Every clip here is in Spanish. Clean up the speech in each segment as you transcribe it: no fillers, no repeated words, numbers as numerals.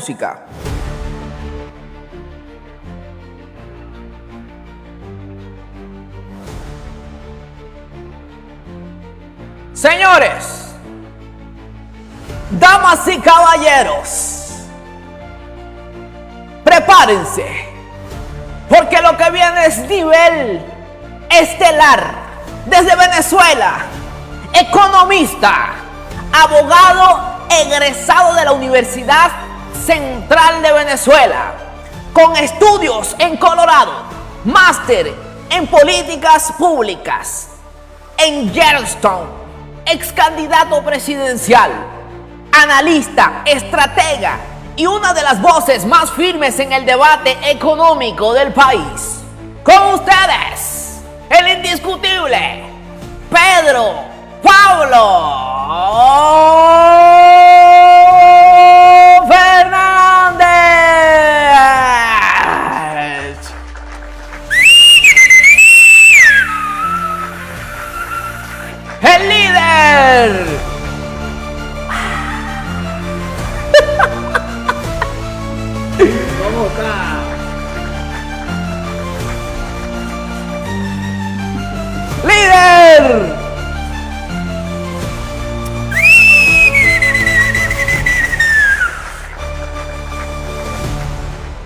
Música. Señores, damas y caballeros, prepárense, porque lo que viene es nivel estelar. Desde Venezuela, economista, abogado egresado de la Universidad Central de Venezuela, con estudios en Colorado, máster en políticas públicas en Yellowstone, ex candidato presidencial, analista, estratega y una de las voces más firmes en el debate económico del país. Con ustedes, el indiscutible Pedro Pablo Fernández. El líder. ¿Cómo está? ¡Líder!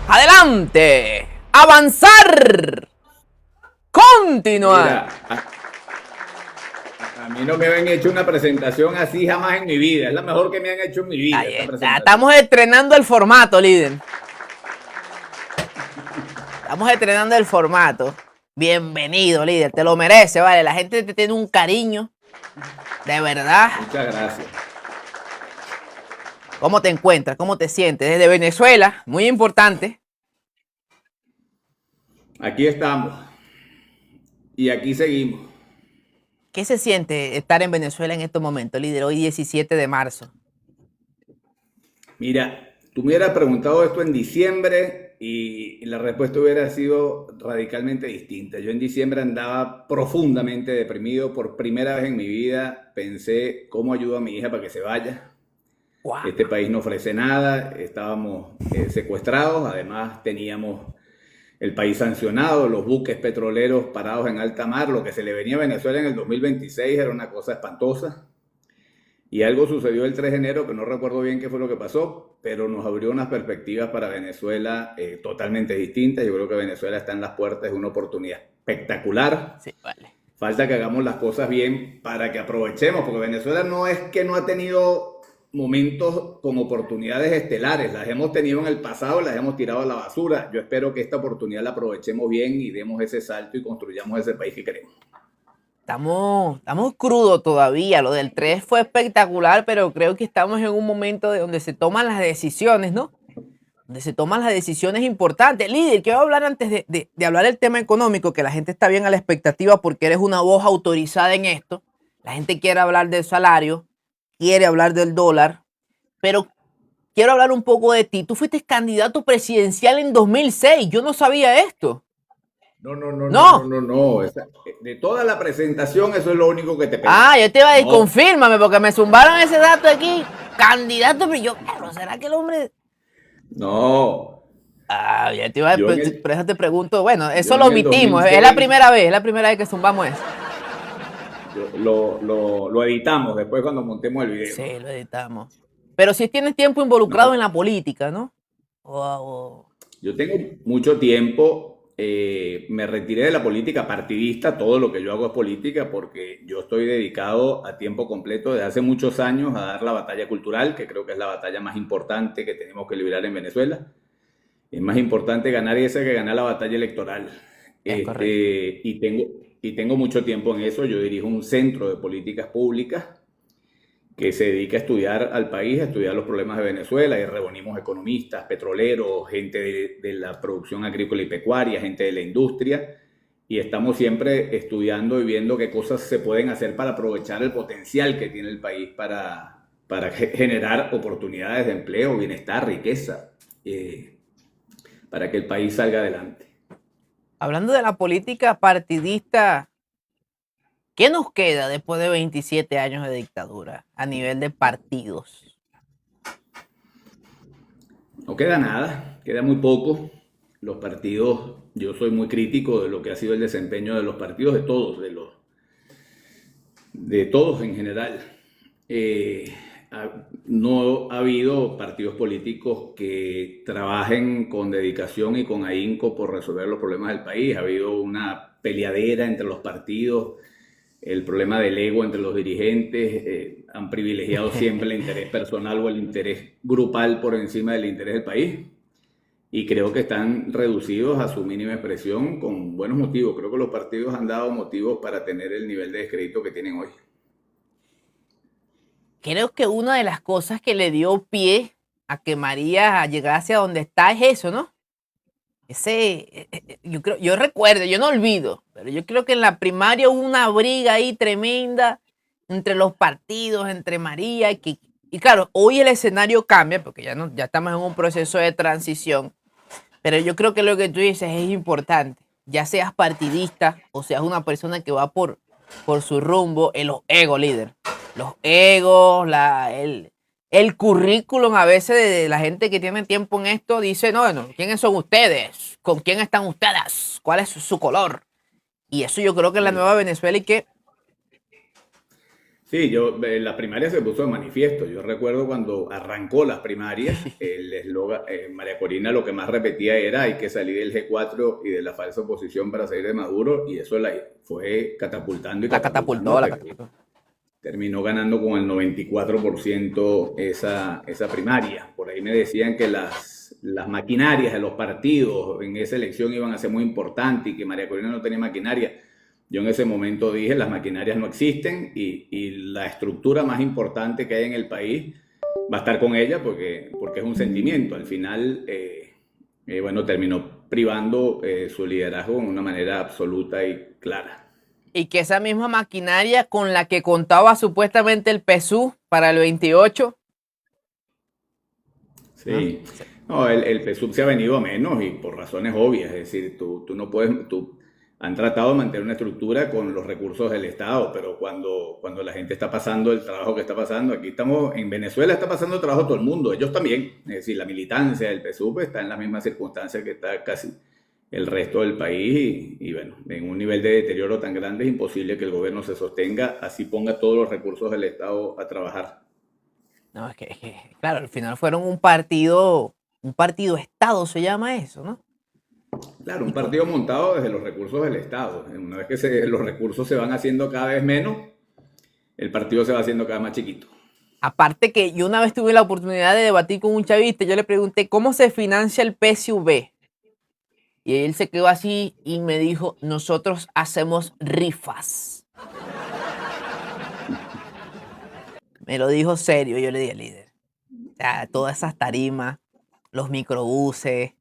¡Adelante! ¡Avanzar! ¡Continuar! Mira, a mí no me habían hecho una presentación así jamás en mi vida. Es la mejor que me han hecho en mi vida. Ahí Esta está. presentación. Estamos estrenando el formato, líder. Estamos estrenando el formato. Bienvenido, líder. Te lo merece, vale. La gente te tiene un cariño. De verdad. Muchas gracias. ¿Cómo te encuentras? ¿Cómo te sientes? Desde Venezuela, muy importante. Aquí estamos. Y aquí seguimos. ¿Qué se siente estar en Venezuela en estos momentos, líder? Hoy 17 de marzo. Mira, tú me hubieras preguntado esto en diciembre y la respuesta hubiera sido radicalmente distinta. Yo en diciembre andaba profundamente deprimido. Por primera vez en mi vida pensé cómo ayudo a mi hija para que se vaya. Wow. Este país no ofrece nada, estábamos secuestrados, además teníamos el país sancionado, los buques petroleros parados en alta mar, lo que se le venía a Venezuela en el 2026 era una cosa espantosa. Y algo sucedió el 3 de enero, que no recuerdo bien qué fue lo que pasó, pero nos abrió unas perspectivas para Venezuela totalmente distintas. Yo creo que Venezuela está en las puertas de una oportunidad espectacular. Sí, vale. Falta que hagamos las cosas bien para que aprovechemos, porque Venezuela no es que no ha tenido momentos con oportunidades estelares, las hemos tenido en el pasado, las hemos tirado a la basura. Yo espero que esta oportunidad la aprovechemos bien y demos ese salto y construyamos ese país que queremos. Estamos crudos todavía. Lo del 3 fue espectacular, pero creo que estamos en un momento de donde se toman las decisiones, ¿no? Donde se toman las decisiones importantes. Líder, quiero hablar antes de hablar del tema económico, que la gente está bien a la expectativa porque eres una voz autorizada en esto. La gente quiere hablar del salario, quiere hablar del dólar, pero quiero hablar un poco de ti. Tú fuiste candidato presidencial en 2006. Yo no sabía esto. No. De toda la presentación, eso es lo único que te pedí. Ah, yo te iba a decir, No. confírmame, porque me zumbaron ese dato aquí. Candidato, pero yo, claro, ¿será que el hombre...? No. Ah, ya te iba a Yo en decir, el- por eso te pregunto. Bueno, eso yo lo en el omitimos. 2006 Es la primera vez que zumbamos eso. lo editamos después cuando montemos el video. Sí, lo editamos. Pero si tienes tiempo involucrado No. en la política, ¿no? O- Yo tengo mucho tiempo, me retiré de la política partidista, todo lo que yo hago es política porque yo estoy dedicado a tiempo completo desde hace muchos años a dar la batalla cultural, que creo que es la batalla más importante que tenemos que librar en Venezuela. Es más importante ganar esa que ganar la batalla electoral. Es correcto. Y tengo mucho tiempo en eso. Yo dirijo un centro de políticas públicas que se dedica a estudiar al país, a estudiar los problemas de Venezuela, y reunimos economistas, petroleros, gente de la producción agrícola y pecuaria, gente de la industria, y estamos siempre estudiando y viendo qué cosas se pueden hacer para aprovechar el potencial que tiene el país para generar oportunidades de empleo, bienestar, riqueza, para que el país salga adelante. Hablando de la política partidista, ¿qué nos queda después de 27 años de dictadura a nivel de partidos? No queda nada, queda muy poco. Los partidos, yo soy muy crítico de lo que ha sido el desempeño de los partidos, de todos en general. Eh, no ha habido partidos políticos que trabajen con dedicación y con ahínco por resolver los problemas del país. Ha habido una peleadera entre los partidos, el problema del ego entre los dirigentes, han privilegiado siempre el interés personal o el interés grupal por encima del interés del país. Y creo que están reducidos a su mínima expresión con buenos motivos. Creo que los partidos han dado motivos para tener el nivel de descrédito que tienen hoy. Creo que una de las cosas que le dio pie a que María llegase a donde está es eso, ¿no? Yo recuerdo, yo no olvido, pero yo creo que en la primaria hubo una briga ahí tremenda entre los partidos, entre María y claro, hoy el escenario cambia porque ya estamos en un proceso de transición, pero yo creo que lo que tú dices es importante, ya seas partidista o seas una persona que va por su rumbo, en los egos, líder. Los egos, el currículum a veces de la gente que tiene tiempo en esto dice, no, ¿quiénes son ustedes? ¿Con quién están ustedes? ¿Cuál es su color? Y eso yo creo que en la nueva Venezuela Sí, en la primaria se puso de manifiesto. Yo recuerdo cuando arrancó las primarias, el eslogan, María Corina lo que más repetía era hay que salir del G4 y de la falsa oposición para salir de Maduro, y eso la fue catapultando y la catapultando. catapultó. Terminó ganando con el 94% esa primaria. Por ahí me decían que las maquinarias de los partidos en esa elección iban a ser muy importantes y que María Corina no tenía maquinaria. Yo en ese momento dije, las maquinarias no existen y la estructura más importante que hay en el país va a estar con ella porque es un sentimiento. Al final, bueno, terminó privando su liderazgo de una manera absoluta y clara. Y que esa misma maquinaria con la que contaba supuestamente el PSUV para el 28. Sí, no, el PSUV se ha venido a menos y por razones obvias. Es decir, tú no puedes, han tratado de mantener una estructura con los recursos del Estado, pero cuando la gente está pasando el trabajo que está pasando, aquí estamos, en Venezuela está pasando el trabajo todo el mundo, ellos también. Es decir, la militancia del PSUV está en las mismas circunstancias que está casi el resto del país y bueno, en un nivel de deterioro tan grande es imposible que el gobierno se sostenga, así ponga todos los recursos del Estado a trabajar. No, claro, al final fueron un partido Estado se llama eso, ¿no? Claro, un partido montado desde los recursos del Estado. Una vez que los recursos se van haciendo cada vez menos, el partido se va haciendo cada vez más chiquito. Aparte que yo una vez tuve la oportunidad de debatir con un chavista, yo le pregunté, ¿cómo se financia el PSUV? Y él se quedó así y me dijo, nosotros hacemos rifas. Me lo dijo serio, yo le dije, líder. O sea, todas esas tarimas, los microbuses,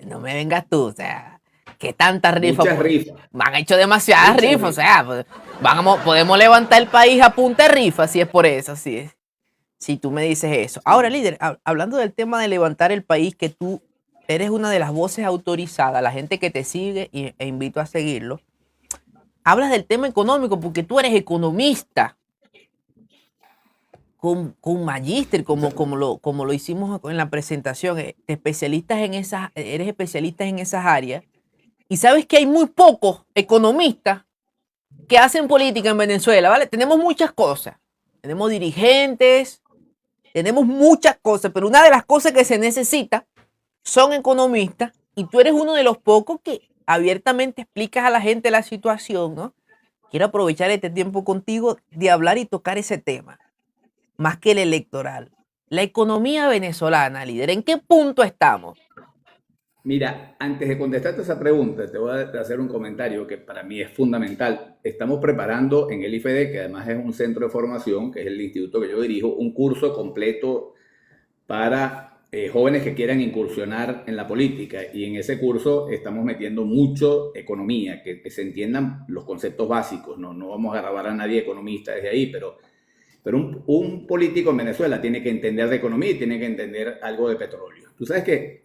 no me vengas tú, o sea, ¿qué tantas rifas? Muchas rifas. Me han hecho demasiadas rifas, o sea, pues, podemos levantar el país a punta de rifas si es por eso, si tú me dices eso. Ahora, líder, hablando del tema de levantar el país, que tú eres una de las voces autorizadas, la gente que te sigue e invito a seguirlo, hablas del tema económico porque tú eres economista con magíster, como lo hicimos en la presentación, eres especialista en esas áreas y sabes que hay muy pocos economistas que hacen política en Venezuela, ¿vale? Tenemos muchas cosas, tenemos dirigentes, tenemos muchas cosas, pero una de las cosas que se necesita son economistas y tú eres uno de los pocos que abiertamente explicas a la gente la situación, ¿no? Quiero aprovechar este tiempo contigo de hablar y tocar ese tema, más que el electoral. La economía venezolana, líder, ¿en qué punto estamos? Mira, antes de contestarte esa pregunta, te voy a hacer un comentario que para mí es fundamental. Estamos preparando en el IFD, que además es un centro de formación, que es el instituto que yo dirijo, un curso completo para jóvenes que quieran incursionar en la política, y en ese curso estamos metiendo mucho economía, que se entiendan los conceptos básicos. No vamos a grabar a nadie economista desde ahí, pero un político en Venezuela tiene que entender de economía y tiene que entender algo de petróleo. Tú sabes que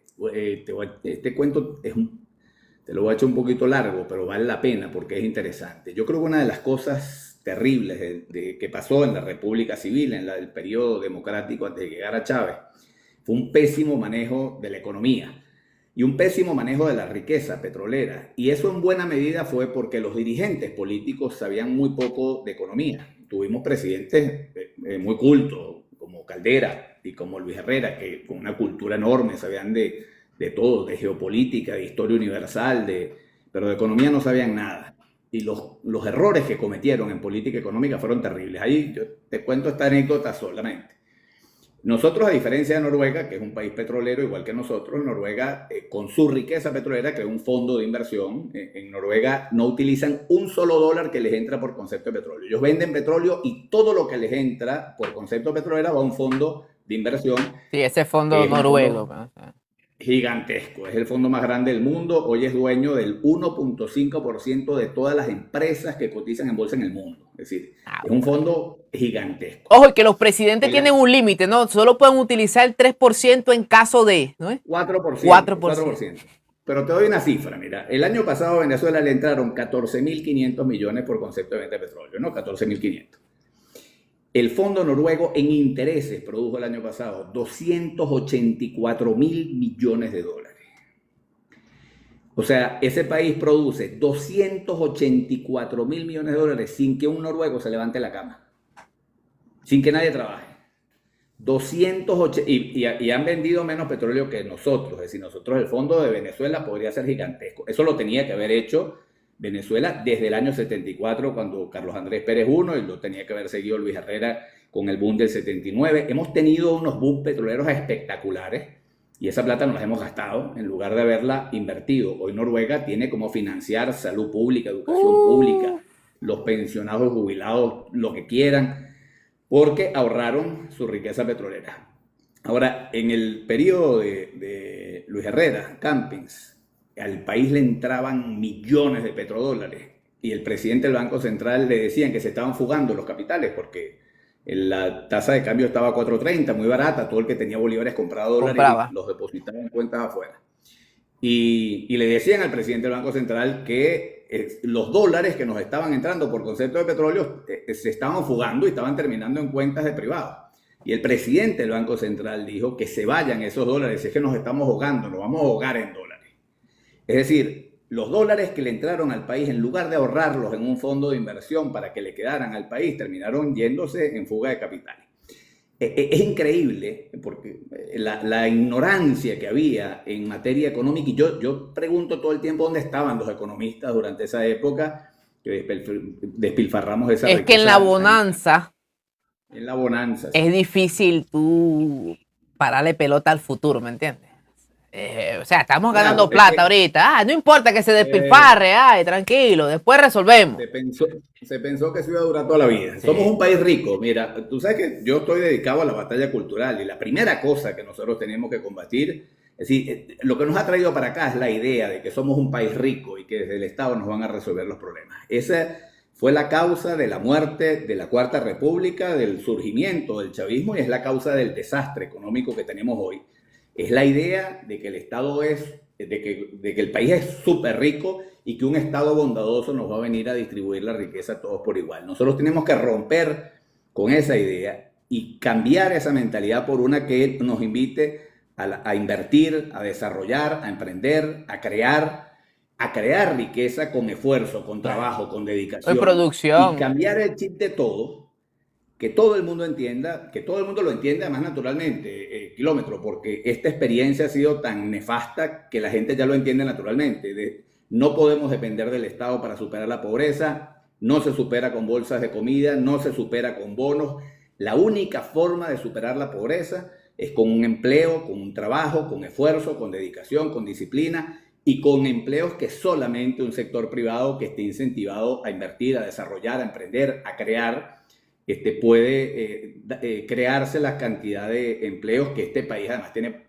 este cuento te lo voy a echar un poquito largo, pero vale la pena porque es interesante. Yo creo que una de las cosas terribles que pasó en la República Civil, en el periodo democrático antes de llegar a Chávez, Fue un pésimo manejo de la economía y un pésimo manejo de la riqueza petrolera. Y eso en buena medida fue porque los dirigentes políticos sabían muy poco de economía. Tuvimos presidentes muy cultos, como Caldera y como Luis Herrera, que con una cultura enorme sabían de todo, de geopolítica, de historia universal, pero de economía no sabían nada. Y los errores que cometieron en política económica fueron terribles. Ahí yo te cuento esta anécdota solamente. Nosotros, a diferencia de Noruega, que es un país petrolero igual que nosotros, Noruega, con su riqueza petrolera, creó un fondo de inversión. En Noruega no utilizan un solo dólar que les entra por concepto de petróleo. Ellos venden petróleo y todo lo que les entra por concepto petrolero va a un fondo de inversión. Sí, ese fondo noruego. Gigantesco, es el fondo más grande del mundo. Hoy es dueño del 1.5% de todas las empresas que cotizan en bolsa en el mundo. Es decir, es un fondo gigantesco. Ojo, y que los presidentes tienen un límite, ¿no? Solo pueden utilizar el 3% en caso de, ¿no? 4%. Pero te doy una cifra, mira. El año pasado a Venezuela le entraron 14.500 millones por concepto de venta de petróleo, ¿no? 14.500. El fondo noruego en intereses produjo el año pasado 284.000 millones de dólares. O sea, ese país produce 284.000 millones de dólares sin que un noruego se levante la cama, sin que nadie trabaje. 280, y han vendido menos petróleo que nosotros. Es decir, nosotros, el fondo de Venezuela podría ser gigantesco. Eso lo tenía que haber hecho Venezuela desde el año 74, cuando Carlos Andrés Pérez I, y lo tenía que haber seguido Luis Herrera con el boom del 79. Hemos tenido unos booms petroleros espectaculares y esa plata nos la hemos gastado en lugar de haberla invertido. Hoy Noruega tiene como financiar salud pública, educación pública, los pensionados, jubilados, lo que quieran, porque ahorraron su riqueza petrolera. Ahora, en el periodo de Luis Herrera, Campins, al país le entraban millones de petrodólares y el presidente del Banco Central le decían que se estaban fugando los capitales porque la tasa de cambio estaba a 4.30, muy barata. Todo el que tenía bolívares compraba dólares y los depositaba en cuentas afuera. Y le decían al presidente del Banco Central que los dólares que nos estaban entrando por concepto de petróleo se estaban fugando y estaban terminando en cuentas de privados. Y el presidente del Banco Central dijo que se vayan esos dólares, es que nos estamos ahogando, nos vamos a ahogar en dólares. Es decir, los dólares que le entraron al país, en lugar de ahorrarlos en un fondo de inversión para que le quedaran al país, terminaron yéndose en fuga de capitales. Es increíble porque la ignorancia que había en materia económica, y yo pregunto todo el tiempo dónde estaban los economistas durante esa época que despilfarramos esa riqueza. Es que en la bonanza, sí. Es difícil tú pararle pelota al futuro, ¿me entiendes? O sea, estamos ganando plata ahorita. No importa que se despilfarre, tranquilo, después resolvemos. Se pensó que se iba a durar toda la vida. Sí. Somos un país rico. Mira, tú sabes que yo estoy dedicado a la batalla cultural y la primera cosa que nosotros tenemos que combatir, es decir, lo que nos ha traído para acá es la idea de que somos un país rico y que desde el Estado nos van a resolver los problemas. Esa fue la causa de la muerte de la Cuarta República, del surgimiento del chavismo y es la causa del desastre económico que tenemos hoy. Es la idea de que el Estado de que el país es súper rico y que un Estado bondadoso nos va a venir a distribuir la riqueza a todos por igual. Nosotros tenemos que romper con esa idea y cambiar esa mentalidad por una que nos invite a invertir, a desarrollar, a emprender, a crear riqueza con esfuerzo, con trabajo, con dedicación. Y producción. Y cambiar el chip de todo. Que todo el mundo entienda, que todo el mundo lo entienda más naturalmente, Kilómetro, porque esta experiencia ha sido tan nefasta que la gente ya lo entiende naturalmente. No podemos depender del Estado para superar la pobreza, no se supera con bolsas de comida, no se supera con bonos. La única forma de superar la pobreza es con un empleo, con un trabajo, con esfuerzo, con dedicación, con disciplina y con empleos que solamente un sector privado que esté incentivado a invertir, a desarrollar, a emprender, a crear, puede crearse la cantidad de empleos que este país además tiene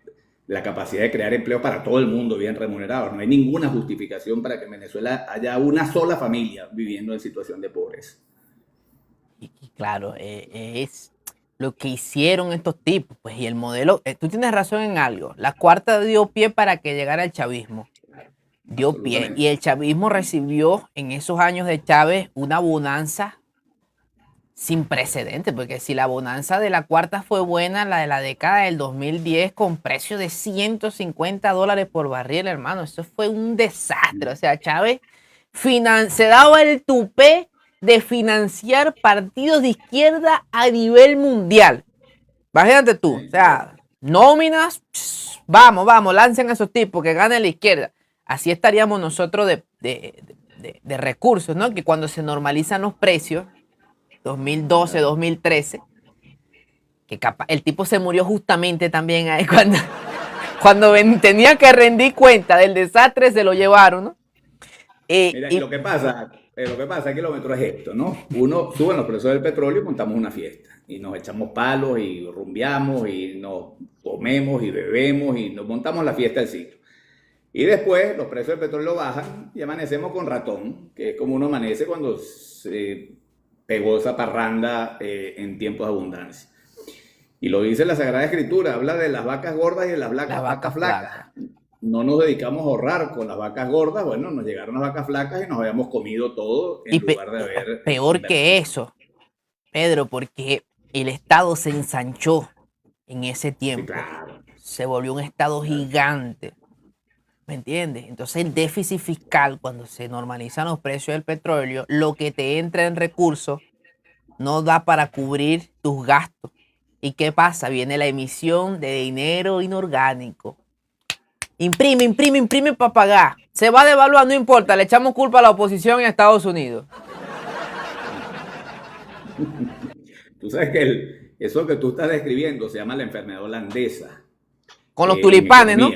la capacidad de crear empleos para todo el mundo bien remunerados. No hay ninguna justificación para que en Venezuela haya una sola familia viviendo en situación de pobreza. Y claro, es lo que hicieron estos tipos, pues, y el modelo, tú tienes razón en algo, la Cuarta dio pie para que llegara el chavismo. Dio pie, y el chavismo recibió en esos años de Chávez una bonanza sin precedentes, porque si la bonanza de la cuarta fue buena, la de la década del 2010 con precio de $150 por barril, hermano, eso fue un desastre. O sea, Chávez se daba el tupé de financiar partidos de izquierda a nivel mundial. Imagínate tú, o sea, nóminas, vamos, lancen a esos tipos que ganen la izquierda. Así estaríamos nosotros de recursos, ¿no? Que cuando se normalizan los precios, 2012, 2013, que el tipo se murió justamente también ahí cuando tenía que rendir cuenta del desastre, se lo llevaron, ¿no? Mira, y lo que pasa kilómetro es esto, ¿no? Uno sube los precios del petróleo y montamos una fiesta. Y nos echamos palos y rumbeamos y nos comemos y bebemos y nos montamos la fiesta del siglo. Y después los precios del petróleo bajan y amanecemos con ratón, que es como uno amanece cuando se pegó esa parranda en tiempos de abundancia. Y lo dice la Sagrada Escritura, habla de las vacas gordas y de las vacas flacas. No nos dedicamos a ahorrar con las vacas gordas, bueno, nos llegaron las vacas flacas y nos habíamos comido todo en lugar de haber... Peor que eso, Pedro, porque el Estado se ensanchó en ese tiempo. Sí, claro. Se volvió un Estado gigante. ¿Me entiendes? Entonces el déficit fiscal, cuando se normalizan los precios del petróleo, lo que te entra en recursos no da para cubrir tus gastos. ¿Y qué pasa? Viene la emisión de dinero inorgánico. Imprime para pagar. Se va a devaluar, no importa, le echamos culpa a la oposición en Estados Unidos. Tú sabes que eso que tú estás describiendo se llama la enfermedad holandesa. Con los tulipanes, ¿no?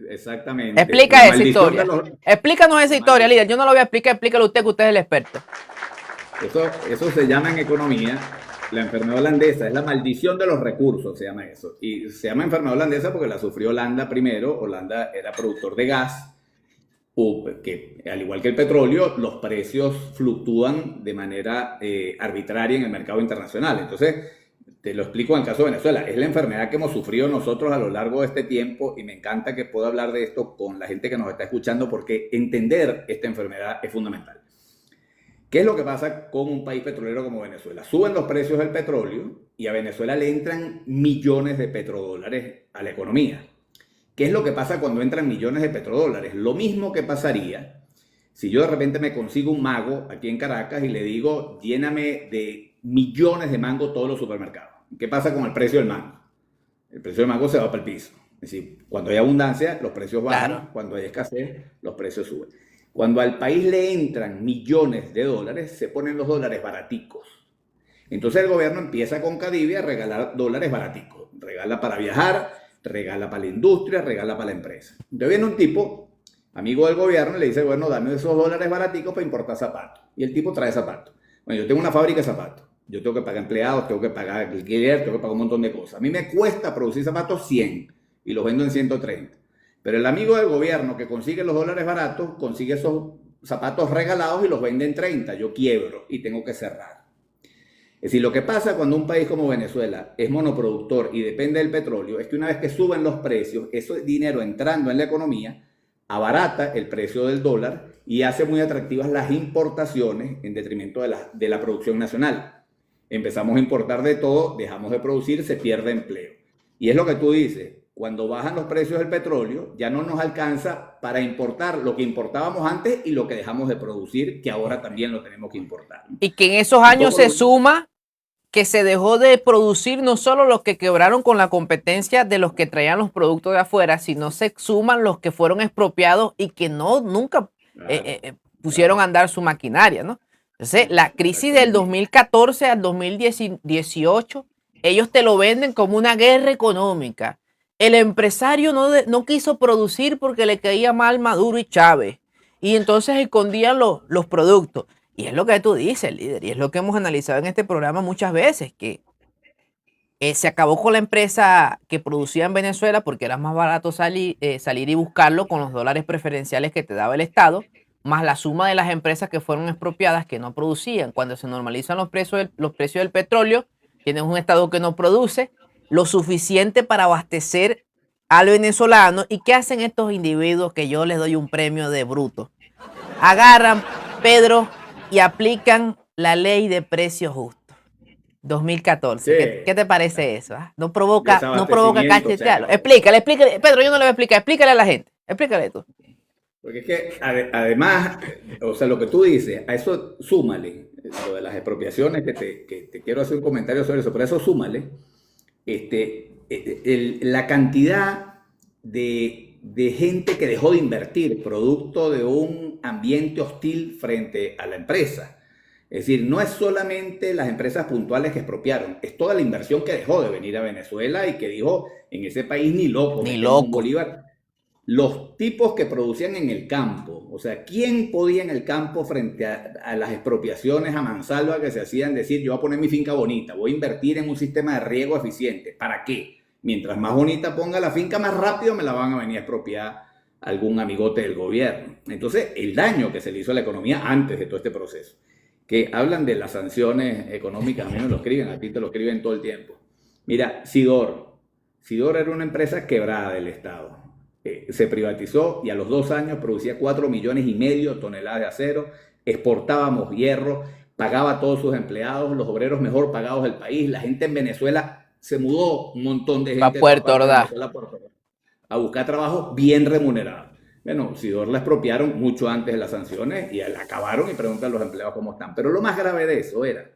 Exactamente. Explica esa historia. Explícanos esa historia, líder. Yo no lo voy a explicar, explícalo usted, que usted es el experto. Eso se llama en economía la enfermedad holandesa, es la maldición de los recursos, se llama eso. Y se llama enfermedad holandesa porque la sufrió Holanda primero. Holanda era productor de gas, que al igual que el petróleo, los precios fluctúan de manera arbitraria en el mercado internacional. Entonces, te lo explico en el caso de Venezuela. Es la enfermedad que hemos sufrido nosotros a lo largo de este tiempo y me encanta que pueda hablar de esto con la gente que nos está escuchando porque entender esta enfermedad es fundamental. ¿Qué es lo que pasa con un país petrolero como Venezuela? Suben los precios del petróleo y a Venezuela le entran millones de petrodólares a la economía. ¿Qué es lo que pasa cuando entran millones de petrodólares? Lo mismo que pasaría si yo de repente me consigo un mago aquí en Caracas y le digo, lléname de millones de mango todos los supermercados. ¿Qué pasa con el precio del mango? El precio del mango se va para el piso. Es decir, cuando hay abundancia, los precios bajan. Claro. Cuando hay escasez, los precios suben. Cuando al país le entran millones de dólares, se ponen los dólares baraticos. Entonces el gobierno empieza con Cadivi a regalar dólares baraticos. Regala para viajar, regala para la industria, regala para la empresa. Entonces viene un tipo, amigo del gobierno, y le dice, bueno, dame esos dólares baraticos para importar zapatos. Y el tipo trae zapatos. Bueno, yo tengo una fábrica de zapatos. Yo tengo que pagar empleados, tengo que pagar alquiler, tengo que pagar un montón de cosas. A mí me cuesta producir zapatos 100 y los vendo en 130. Pero el amigo del gobierno que consigue los dólares baratos, consigue esos zapatos regalados y los vende en 30. Yo quiebro y tengo que cerrar. Es decir, lo que pasa cuando un país como Venezuela es monoproductor y depende del petróleo es que una vez que suben los precios, ese dinero entrando en la economía abarata el precio del dólar y hace muy atractivas las importaciones en detrimento de la producción nacional. Empezamos a importar de todo, dejamos de producir, se pierde empleo. Y es lo que tú dices. Cuando bajan los precios del petróleo, ya no nos alcanza para importar lo que importábamos antes y lo que dejamos de producir, que ahora también lo tenemos que importar. Y que en esos años se suma que se dejó de producir no solo los que quebraron con la competencia de los que traían los productos de afuera, sino se suman los que fueron expropiados y que nunca pusieron a andar su maquinaria, ¿no? Entonces, la crisis del 2014 al 2018, ellos te lo venden como una guerra económica. El empresario no quiso producir porque le caía mal Maduro y Chávez. Y entonces escondían los productos. Y es lo que tú dices, líder. Y es lo que hemos analizado en este programa muchas veces. Que se acabó con la empresa que producía en Venezuela porque era más barato salir y buscarlo con los dólares preferenciales que te daba el Estado. Más la suma de las empresas que fueron expropiadas que no producían. Cuando se normalizan los precios del petróleo, tienes un Estado que no produce lo suficiente para abastecer al venezolano. ¿Y qué hacen estos individuos que yo les doy un premio de bruto? Agarran, Pedro, y aplican la ley de precios justos, 2014. ¿Qué, Sí, qué te parece eso? No provoca se cachetearlo. acabó. Explícale. Pedro, yo no le voy a explicar. Explícale a la gente. Explícale tú. Porque es que además, o sea, lo que tú dices, a eso súmale, lo de las expropiaciones, que te quiero hacer un comentario sobre eso, pero a eso súmale la cantidad de gente que dejó de invertir producto de un ambiente hostil frente a la empresa. Es decir, no es solamente las empresas puntuales que expropiaron, es toda la inversión que dejó de venir a Venezuela y que dijo, en ese país ni loco, Ni metemos un loco. bolívar. Los tipos que producían en el campo, o sea, ¿quién podía en el campo frente a las expropiaciones a mansalva que se hacían decir, yo voy a poner mi finca bonita, voy a invertir en un sistema de riego eficiente? ¿Para qué? Mientras más bonita ponga la finca, más rápido me la van a venir a expropiar algún amigote del gobierno. Entonces, el daño que se le hizo a la economía antes de todo este proceso, que hablan de las sanciones económicas, a mí me lo escriben, a ti te lo escriben todo el tiempo. Mira, Sidor era una empresa quebrada del Estado. Se privatizó y a los 2 años producía 4,5 millones de toneladas de acero, exportábamos hierro, pagaba a todos sus empleados, los obreros mejor pagados del país, la gente en Venezuela se mudó, un montón de Pa' gente de todas Puerto partes de Ordaz. Venezuela a buscar trabajo bien remunerado. Bueno, Sidor la expropiaron mucho antes de las sanciones y la acabaron y preguntan a los empleados cómo están. Pero lo más grave de eso era,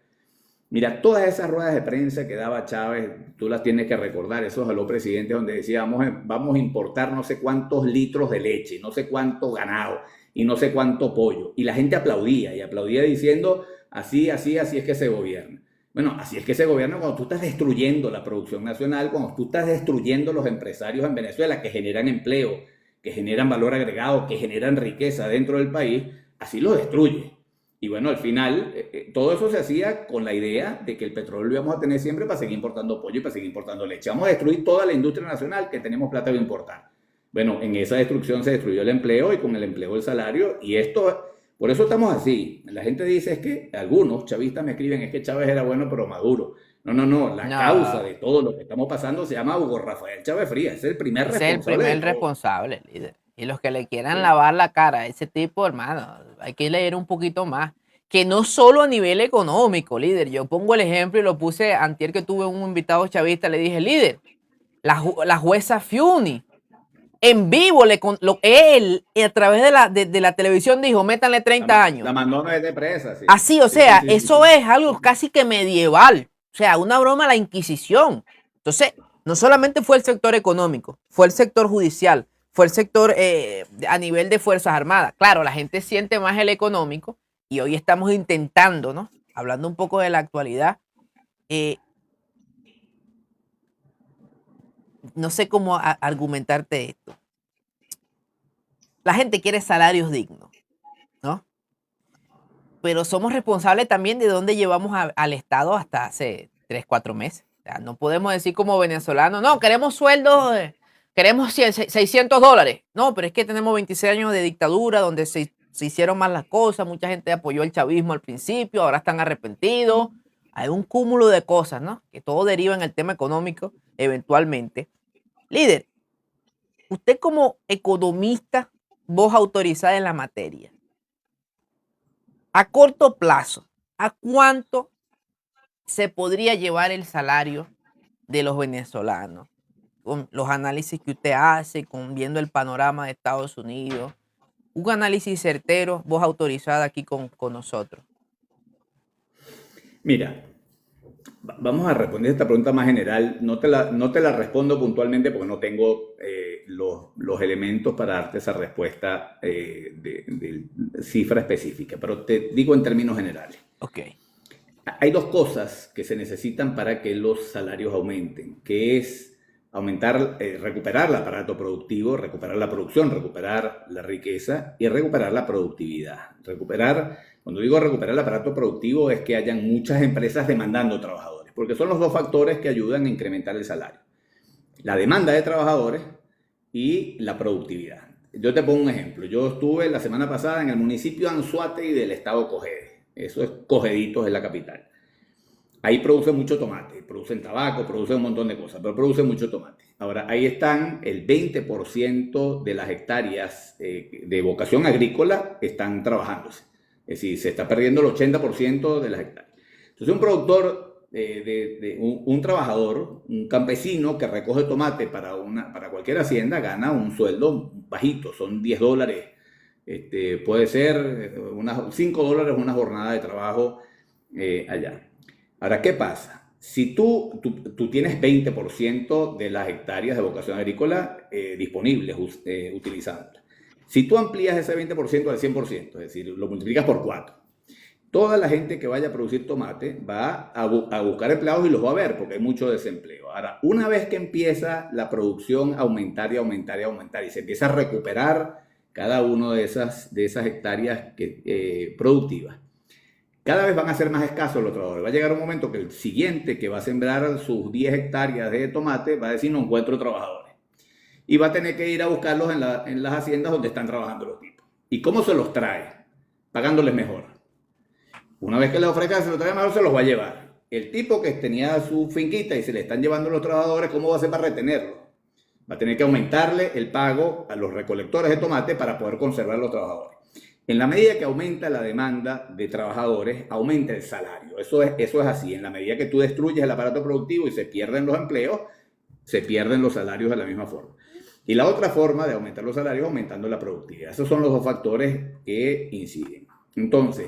mira, todas esas ruedas de prensa que daba Chávez, tú las tienes que recordar, esos a los presidentes donde decía, vamos a importar no sé cuántos litros de leche, no sé cuánto ganado y no sé cuánto pollo. Y la gente aplaudía y aplaudía diciendo, así, así, así es que se gobierna. Bueno, así es que se gobierna cuando tú estás destruyendo la producción nacional, cuando tú estás destruyendo los empresarios en Venezuela que generan empleo, que generan valor agregado, que generan riqueza dentro del país, así lo destruye. Y bueno, al final, todo eso se hacía con la idea de que el petróleo lo íbamos a tener siempre para seguir importando pollo y para seguir importando leche. Vamos a destruir toda la industria nacional que tenemos plata de importar. Bueno, en esa destrucción se destruyó el empleo y con el empleo el salario. Y esto, por eso estamos así. La gente dice es que, algunos chavistas me escriben, es que Chávez era bueno pero Maduro. No, no, no. La causa No, de todo lo que estamos pasando se llama Hugo Rafael Chávez Frías. Es el primer ese es el responsable de primer todo. responsable, líder. Y los que le quieran Sí. lavar la cara a ese tipo, hermano, hay que leer un poquito más. Que no solo a nivel económico, líder. Yo pongo el ejemplo y lo puse antier que tuve un invitado chavista, le dije, líder, la jueza Fiuni, en vivo, él a través de la televisión dijo, métanle 30 La años. mandó a de presa, sí. Así, o Sí, sí, sea, sí, sí, eso sí. es algo casi que medieval. O sea, una broma a la Inquisición. Entonces, no solamente fue el sector económico, fue el sector judicial, fue el sector a nivel de Fuerzas Armadas. Claro, la gente siente más el económico y hoy estamos intentando, ¿no? Hablando un poco de la actualidad, eh, no sé cómo argumentarte esto. La gente quiere salarios dignos, ¿no? Pero somos responsables también de dónde llevamos al Estado hasta hace 3, 4 meses. O sea, no podemos decir como venezolanos, no, queremos sueldos, queremos $600. No, pero es que tenemos 26 años de dictadura donde se hicieron mal las cosas, mucha gente apoyó el chavismo al principio, ahora están arrepentidos. Hay un cúmulo de cosas, ¿no? Que todo deriva en el tema económico, eventualmente. Líder, usted como economista, voz autorizada en la materia, a corto plazo, ¿a cuánto se podría llevar el salario de los venezolanos? Con los análisis que usted hace, con viendo el panorama de Estados Unidos. Un análisis certero, voz autorizada aquí con nosotros. Mira, vamos a responder esta pregunta más general. No te la respondo puntualmente porque no tengo los elementos para darte esa respuesta de cifra específica, pero te digo en términos generales. Ok. Hay dos cosas que se necesitan para que los salarios aumenten, que es aumentar, recuperar el aparato productivo, recuperar la producción, recuperar la riqueza y recuperar la productividad. Cuando digo recuperar el aparato productivo es que hayan muchas empresas demandando trabajadores, porque son los dos factores que ayudan a incrementar el salario. La demanda de trabajadores y la productividad. Yo te pongo un ejemplo. Yo estuve la semana pasada en el municipio de Anzoátegui del estado Cojedes. Eso es Cojeditos, es la capital. Ahí producen mucho tomate, producen tabaco, producen un montón de cosas, pero producen mucho tomate. Ahora, ahí están el 20% de las hectáreas de vocación agrícola están trabajándose. Es decir, se está perdiendo el 80% de las hectáreas. Entonces un productor, un trabajador, un campesino que recoge tomate para cualquier hacienda gana un sueldo bajito, son $10. Puede ser $5 una jornada de trabajo allá. Ahora, ¿qué pasa? Si tú tienes 20% de las hectáreas de vocación agrícola disponibles, utilizables. Si tú amplías ese 20% al 100%, es decir, lo multiplicas por 4, toda la gente que vaya a producir tomate va a buscar empleados y los va a ver porque hay mucho desempleo. Ahora, una vez que empieza la producción a aumentar y aumentar y aumentar y se empieza a recuperar cada una de esas hectáreas productivas, cada vez van a ser más escasos los trabajadores. Va a llegar un momento que el siguiente que va a sembrar sus 10 hectáreas de tomate va a decir no encuentro trabajadores. Y va a tener que ir a buscarlos en las haciendas donde están trabajando los tipos. ¿Y cómo se los trae? Pagándoles mejor. Una vez que les ofrezca se los trae mejor, se los va a llevar. El tipo que tenía su finquita y se le están llevando los trabajadores, ¿cómo va a hacer para retenerlos? Va a tener que aumentarle el pago a los recolectores de tomate para poder conservar los trabajadores. En la medida que aumenta la demanda de trabajadores, aumenta el salario. Eso es así. En la medida que tú destruyes el aparato productivo y se pierden los empleos, se pierden los salarios de la misma forma. Y la otra forma de aumentar los salarios es aumentando la productividad. Esos son los dos factores que inciden. Entonces,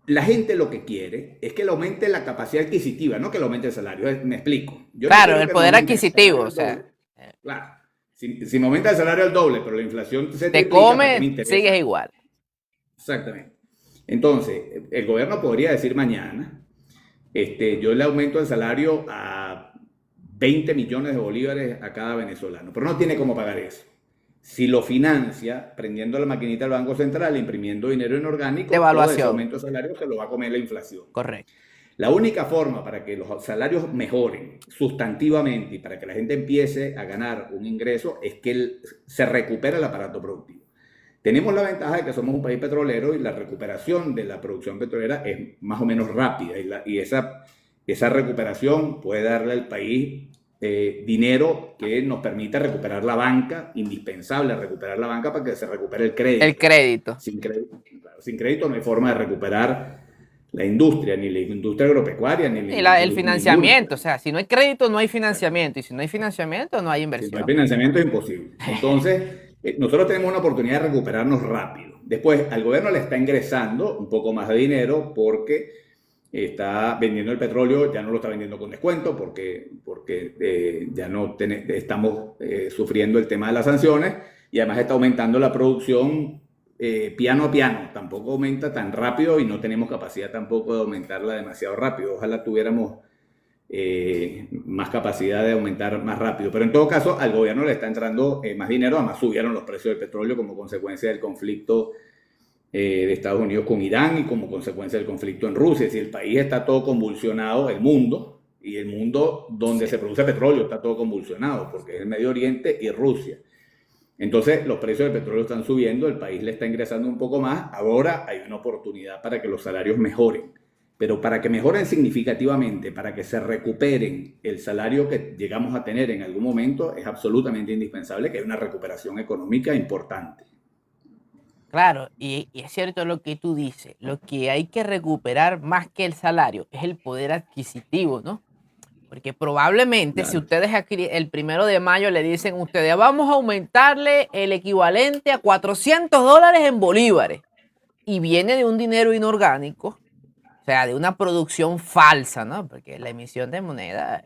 la gente lo que quiere es que le aumente la capacidad adquisitiva, no que le aumente el salario. Me explico. Claro, el poder adquisitivo, o sea. Claro. Si me aumenta el salario al doble, pero la inflación se te come, sigues igual. Exactamente. Entonces, el gobierno podría decir mañana, yo le aumento el salario a 20 millones de bolívares a cada venezolano, pero no tiene cómo pagar eso. Si lo financia prendiendo la maquinita del Banco Central, imprimiendo dinero inorgánico, todo ese aumento de salario se lo va a comer la inflación. Correcto. La única forma para que los salarios mejoren sustantivamente y para que la gente empiece a ganar un ingreso es que se recupere el aparato productivo. Tenemos la ventaja de que somos un país petrolero y la recuperación de la producción petrolera es más o menos rápida y esa recuperación puede darle al país dinero que nos permita recuperar la banca, indispensable recuperar la banca para que se recupere el crédito. El crédito. Sin crédito no hay forma de recuperar la industria, ni la industria agropecuaria, ni el financiamiento. O sea, si no hay crédito, no hay financiamiento. Y si no hay financiamiento, no hay inversión. Si no hay financiamiento, es imposible. Entonces, nosotros tenemos una oportunidad de recuperarnos rápido. Después, al gobierno le está ingresando un poco más de dinero porque está vendiendo el petróleo, ya no lo está vendiendo con descuento porque ya no estamos sufriendo el tema de las sanciones y además está aumentando la producción piano a piano, tampoco aumenta tan rápido y no tenemos capacidad tampoco de aumentarla demasiado rápido. Ojalá tuviéramos más capacidad de aumentar más rápido, pero en todo caso al gobierno le está entrando más dinero, además subieron los precios del petróleo como consecuencia del conflicto de Estados Unidos con Irán y como consecuencia del conflicto en Rusia. Es decir, el país está todo convulsionado, el mundo donde se produce petróleo está todo convulsionado porque es el Medio Oriente y Rusia. Entonces los precios del petróleo están subiendo, el país le está ingresando un poco más, ahora hay una oportunidad para que los salarios mejoren, pero para que mejoren significativamente, para que se recuperen el salario que llegamos a tener en algún momento, es absolutamente indispensable que haya una recuperación económica importante. Claro, y es cierto lo que tú dices, lo que hay que recuperar más que el salario es el poder adquisitivo, ¿no? Porque probablemente si ustedes el 1 de mayo le dicen a ustedes, vamos a aumentarle el equivalente a $400 en bolívares, y viene de un dinero inorgánico, o sea, de una producción falsa, ¿no? Porque la emisión de moneda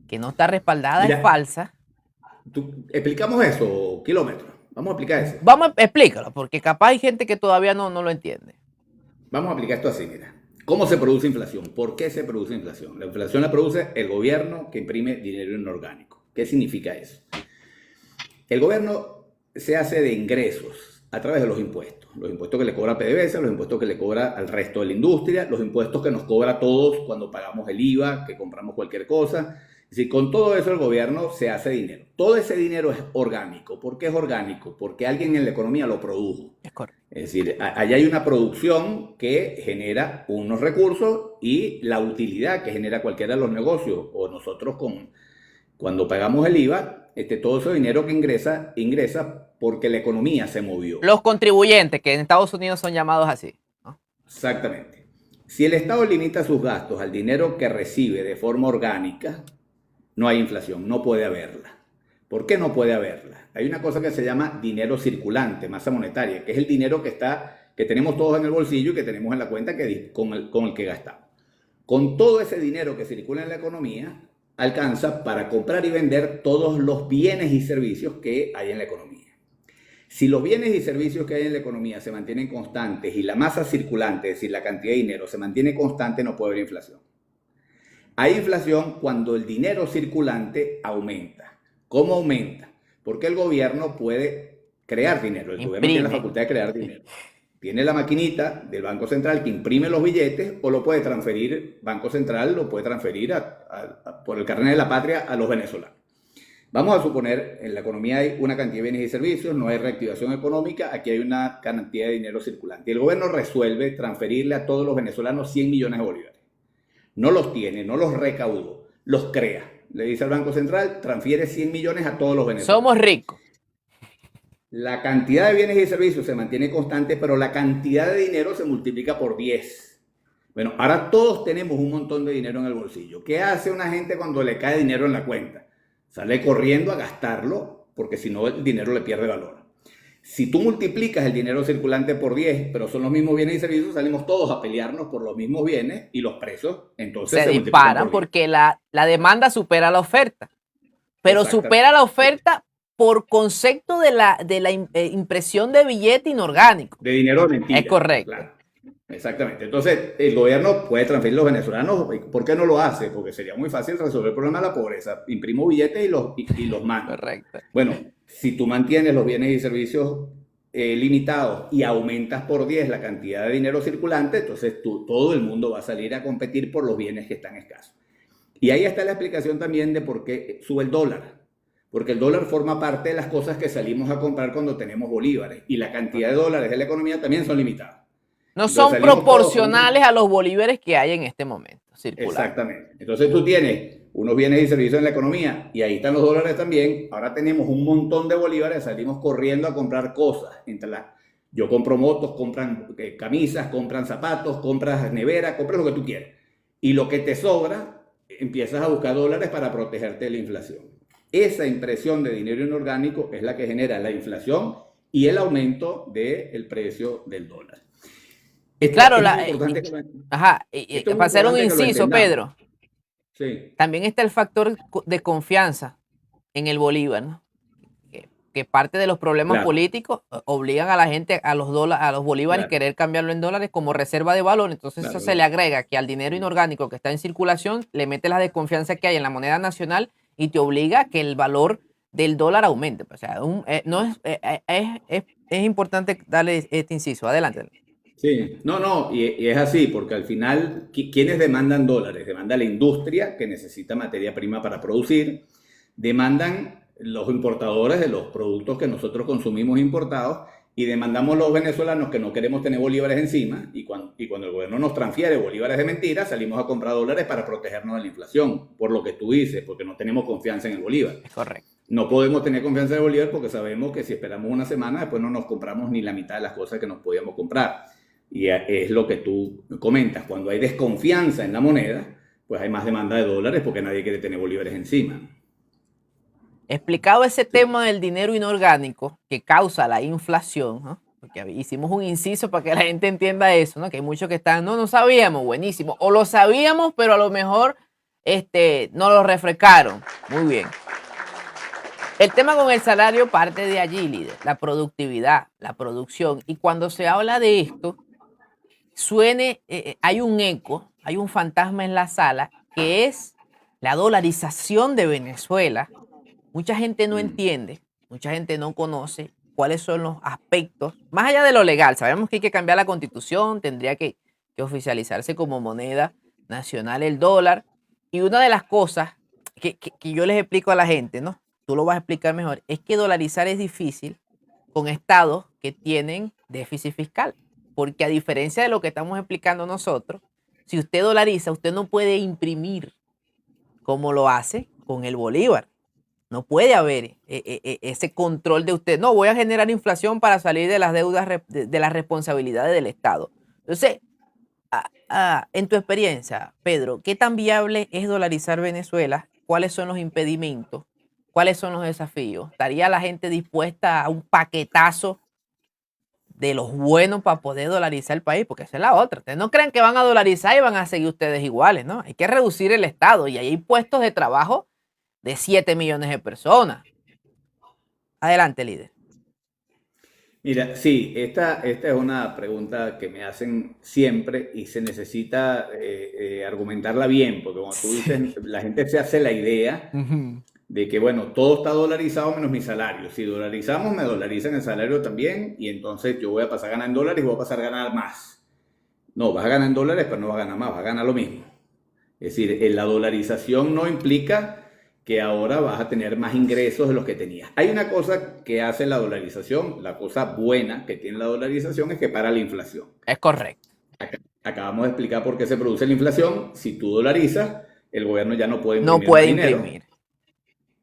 que no está respaldada es falsa. ¿Explicamos eso, Kilómetro? Vamos a explicar eso. Explícalo, porque capaz hay gente que todavía no lo entiende. Vamos a explicar esto así, mira. ¿Cómo se produce inflación? ¿Por qué se produce inflación? La inflación la produce el gobierno que imprime dinero inorgánico. ¿Qué significa eso? El gobierno se hace de ingresos a través de los impuestos. Los impuestos que le cobra PDVSA, los impuestos que le cobra al resto de la industria, los impuestos que nos cobra a todos cuando pagamos el IVA, que compramos cualquier cosa. Es decir, con todo eso el gobierno se hace dinero. Todo ese dinero es orgánico. ¿Por qué es orgánico? Porque alguien en la economía lo produjo. Es correcto. Es decir, allá hay una producción que genera unos recursos y la utilidad que genera cualquiera de los negocios o nosotros cuando pagamos el IVA, todo ese dinero que ingresa porque la economía se movió. Los contribuyentes, que en Estados Unidos son llamados así. Exactamente. Si el Estado limita sus gastos al dinero que recibe de forma orgánica, no hay inflación, no puede haberla. ¿Por qué no puede haberla? Hay una cosa que se llama dinero circulante, masa monetaria, que es el dinero que tenemos todos en el bolsillo y que tenemos en la cuenta con el que gastamos. Con todo ese dinero que circula en la economía, alcanza para comprar y vender todos los bienes y servicios que hay en la economía. Si los bienes y servicios que hay en la economía se mantienen constantes y la masa circulante, es decir, la cantidad de dinero, se mantiene constante, no puede haber inflación. Hay inflación cuando el dinero circulante aumenta. ¿Cómo aumenta? Porque el gobierno puede crear dinero. El gobierno tiene la facultad de crear dinero. Tiene la maquinita del Banco Central que imprime los billetes o lo puede transferir, Banco Central lo puede transferir por el carnet de la patria a los venezolanos. Vamos a suponer, en la economía hay una cantidad de bienes y servicios, no hay reactivación económica, aquí hay una cantidad de dinero circulante. Y el gobierno resuelve transferirle a todos los venezolanos 100 millones de bolívares. No los tiene, no los recaudó, los crea. Le dice al Banco Central, transfiere 100 millones a todos los venezolanos. Somos ricos. La cantidad de bienes y servicios se mantiene constante, pero la cantidad de dinero se multiplica por 10. Bueno, ahora todos tenemos un montón de dinero en el bolsillo. ¿Qué hace una gente cuando le cae dinero en la cuenta? Sale corriendo a gastarlo, porque si no el dinero le pierde valor. Si tú multiplicas el dinero circulante por 10, pero son los mismos bienes y servicios, salimos todos a pelearnos por los mismos bienes y los precios entonces se disparan porque la demanda supera la oferta. Pero supera la oferta por concepto de la impresión de billete inorgánico. De dinero de mentira. Es correcto. Claro. Exactamente. Entonces, el gobierno puede transferir a los venezolanos. ¿Por qué no lo hace? Porque sería muy fácil resolver el problema de la pobreza. Imprimo billetes y los mando. Correcto. Bueno, si tú mantienes los bienes y servicios limitados y aumentas por 10 la cantidad de dinero circulante, entonces todo el mundo va a salir a competir por los bienes que están escasos. Y ahí está la explicación también de por qué sube el dólar. Porque el dólar forma parte de las cosas que salimos a comprar cuando tenemos bolívares. Y la cantidad de dólares de la economía también son limitadas. No son proporcionales a los bolívares que hay en este momento circular. Exactamente. Entonces tú tienes unos bienes y servicios en la economía y ahí están los dólares también. Ahora tenemos un montón de bolívares, salimos corriendo a comprar cosas. Yo compro motos, compran camisas, compran zapatos, compras neveras, compras lo que tú quieras. Y lo que te sobra, empiezas a buscar dólares para protegerte de la inflación. Esa impresión de dinero inorgánico es la que genera la inflación y el aumento del precio del dólar. Claro, para hacer un inciso, Pedro, sí. También está el factor de confianza en el bolívar, ¿no? Que parte de los problemas políticos obligan a la gente, a los bolívares, querer cambiarlo en dólares como reserva de valor. Entonces eso se le agrega que al dinero inorgánico que está en circulación le mete la desconfianza que hay en la moneda nacional y te obliga a que el valor del dólar aumente. O sea, es importante darle este inciso. Adelante. Sí, y es así, porque al final, ¿quiénes demandan dólares? Demanda la industria, que necesita materia prima para producir, demandan los importadores de los productos que nosotros consumimos importados, y demandamos los venezolanos que no queremos tener bolívares encima, y cuando el gobierno nos transfiere bolívares de mentira, salimos a comprar dólares para protegernos de la inflación, por lo que tú dices, porque no tenemos confianza en el bolívar. Es correcto. No podemos tener confianza en el bolívar porque sabemos que si esperamos una semana, después no nos compramos ni la mitad de las cosas que nos podíamos comprar. Y es lo que tú comentas, cuando hay desconfianza en la moneda, pues hay más demanda de dólares porque nadie quiere tener bolívares encima. Explicado ese tema del dinero inorgánico que causa la inflación, ¿no? Porque hicimos un inciso para que la gente entienda eso, ¿no? Que hay muchos que están, no sabíamos, buenísimo, o lo sabíamos, pero a lo mejor no lo refrescaron. Muy bien. El tema con el salario parte de allí, líder, la productividad, la producción. Y cuando se habla de esto, hay un eco, hay un fantasma en la sala, que es la dolarización de Venezuela. Mucha gente no entiende, mucha gente no conoce cuáles son los aspectos, más allá de lo legal. Sabemos que hay que cambiar la constitución, tendría que oficializarse como moneda nacional el dólar. Y una de las cosas que yo les explico a la gente, ¿no? Tú lo vas a explicar mejor, es que dolarizar es difícil con estados que tienen déficit fiscal. Porque a diferencia de lo que estamos explicando nosotros, si usted dolariza, usted no puede imprimir como lo hace con el bolívar. No puede haber ese control de usted. No, voy a generar inflación para salir de las deudas, de las responsabilidades del Estado. Entonces, En tu experiencia, Pedro, ¿qué tan viable es dolarizar Venezuela? ¿Cuáles son los impedimentos? ¿Cuáles son los desafíos? ¿Estaría la gente dispuesta a un paquetazo de los buenos para poder dolarizar el país? Porque esa es la otra. Ustedes no creen que van a dolarizar y van a seguir ustedes iguales, ¿no? Hay que reducir el Estado y ahí hay puestos de trabajo de 7 millones de personas. Adelante, líder. Mira, sí, esta es una pregunta que me hacen siempre y se necesita argumentarla bien, porque como tú dices, la gente se hace la idea Ujú. de que, bueno, todo está dolarizado menos mi salario. Si dolarizamos, me dolarizan el salario también y entonces yo voy a pasar a ganar en dólares y voy a pasar a ganar más. No, vas a ganar en dólares, pero no vas a ganar más, vas a ganar lo mismo. Es decir, la dolarización no implica que ahora vas a tener más ingresos de los que tenías. Hay una cosa que hace la dolarización, la cosa buena que tiene la dolarización es que para la inflación. Es correcto. Acabamos de explicar por qué se produce la inflación. Si tú dolarizas, el gobierno ya no puede No imprimir más puede dinero. imprimir.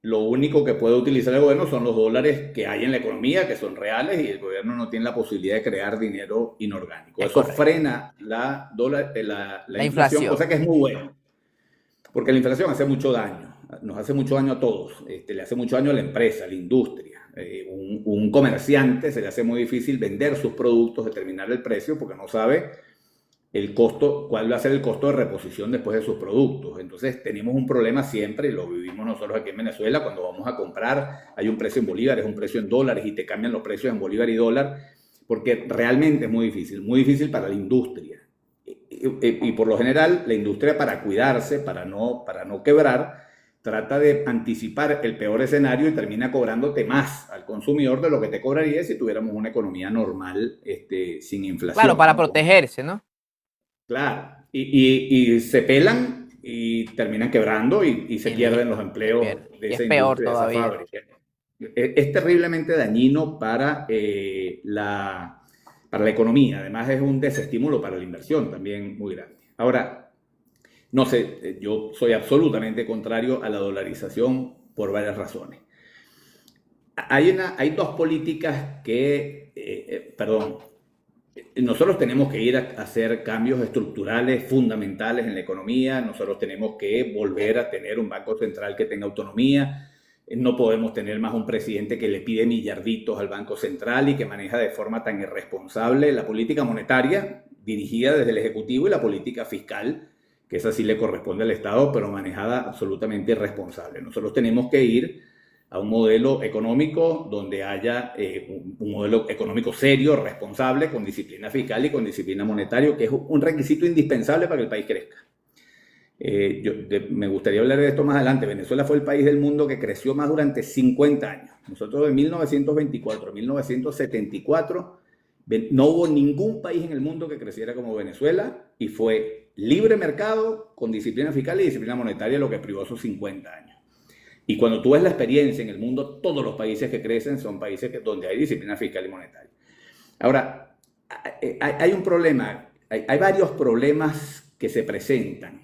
Lo único que puede utilizar el gobierno son los dólares que hay en la economía, que son reales, y el gobierno no tiene la posibilidad de crear dinero inorgánico. Es Eso correcto. frena la La inflación, inflación. cosa que es muy buena. Porque la inflación hace mucho daño, nos hace mucho daño a todos, le hace mucho daño a la empresa, a la industria. Un comerciante se le hace muy difícil vender sus productos, determinar el precio, porque no sabe el costo, cuál va a ser el costo de reposición después de sus productos. Entonces tenemos un problema siempre, y lo vivimos nosotros aquí en Venezuela, cuando vamos a comprar, hay un precio en bolívares, un precio en dólares, y te cambian los precios en bolívar y dólar, porque realmente es muy difícil para la industria. Y por lo general, la industria, para cuidarse, para no quebrar, trata de anticipar el peor escenario y termina cobrándote más al consumidor de lo que te cobraría si tuviéramos una economía normal, sin Claro, inflación, para ¿no? protegerse, ¿no? Claro, y se pelan y terminan quebrando y se Y pierden listo. los Se empleos pierde. de Y es esa peor industria, de esa todavía. fábrica. Es terriblemente dañino para la economía. Además, es un desestímulo para la inversión también muy grande. Ahora, no sé, yo soy absolutamente contrario a la dolarización por varias razones. Hay dos políticas perdón, nosotros tenemos que ir a hacer cambios estructurales fundamentales en la economía, nosotros tenemos que volver a tener un banco central que tenga autonomía, no podemos tener más un presidente que le pide millarditos al Banco Central y que maneja de forma tan irresponsable la política monetaria dirigida desde el Ejecutivo y la política fiscal, que esa sí le corresponde al Estado, pero manejada absolutamente irresponsable. Nosotros tenemos que ir a un modelo económico donde haya un modelo económico serio, responsable, con disciplina fiscal y con disciplina monetaria, que es un requisito indispensable para que el país crezca. Me gustaría hablar de esto más adelante. Venezuela fue el país del mundo que creció más durante 50 años. Nosotros de 1924 a 1974 no hubo ningún país en el mundo que creciera como Venezuela y fue libre mercado con disciplina fiscal y disciplina monetaria lo que privó sus 50 años. Y cuando tú ves la experiencia en el mundo, todos los países que crecen son países donde hay disciplina fiscal y monetaria. Ahora, hay un problema, hay varios problemas que se presentan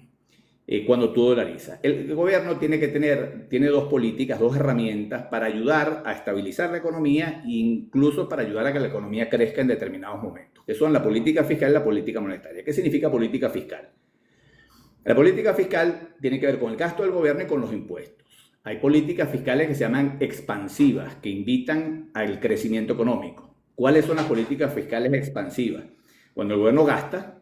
cuando tú dolarizas. El gobierno tiene dos políticas, dos herramientas para ayudar a estabilizar la economía e incluso para ayudar a que la economía crezca en determinados momentos, que son la política fiscal y la política monetaria. ¿Qué significa política fiscal? La política fiscal tiene que ver con el gasto del gobierno y con los impuestos. Hay políticas fiscales que se llaman expansivas, que invitan al crecimiento económico. ¿Cuáles son las políticas fiscales expansivas? Cuando el gobierno gasta,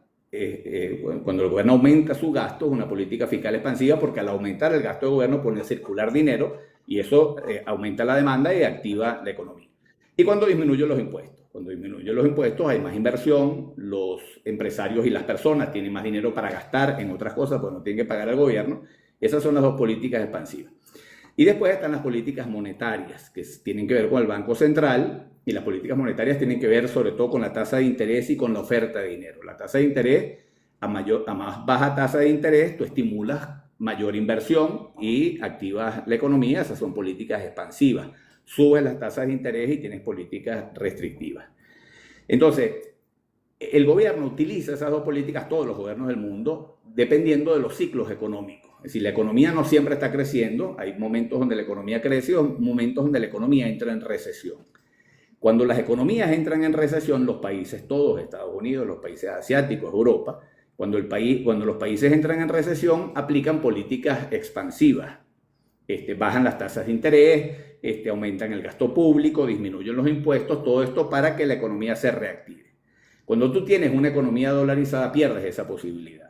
cuando el gobierno aumenta su gasto, es una política fiscal expansiva porque al aumentar el gasto del gobierno pone a circular dinero y eso aumenta la demanda y activa la economía. Y cuando disminuye los impuestos. Cuando disminuyen los impuestos hay más inversión, los empresarios y las personas tienen más dinero para gastar en otras cosas, pues no tienen que pagar al gobierno. Esas son las dos políticas expansivas. Y después están las políticas monetarias, que tienen que ver con el Banco Central, y las políticas monetarias tienen que ver sobre todo con la tasa de interés y con la oferta de dinero. La tasa de interés, a más baja tasa de interés, tú estimulas mayor inversión y activas la economía. Esas son políticas expansivas. Subes las tasas de interés y tienes políticas restrictivas. Entonces, el gobierno utiliza esas dos políticas, todos los gobiernos del mundo, dependiendo de los ciclos económicos. Es decir, la economía no siempre está creciendo, hay momentos donde la economía crece y momentos donde la economía entra en recesión. Cuando las economías entran en recesión, los países todos, Estados Unidos, los países asiáticos, Europa, Cuando los países entran en recesión, aplican políticas expansivas. Bajan las tasas de interés, aumentan el gasto público, disminuyen los impuestos, todo esto para que la economía se reactive. Cuando tú tienes una economía dolarizada, pierdes esa posibilidad.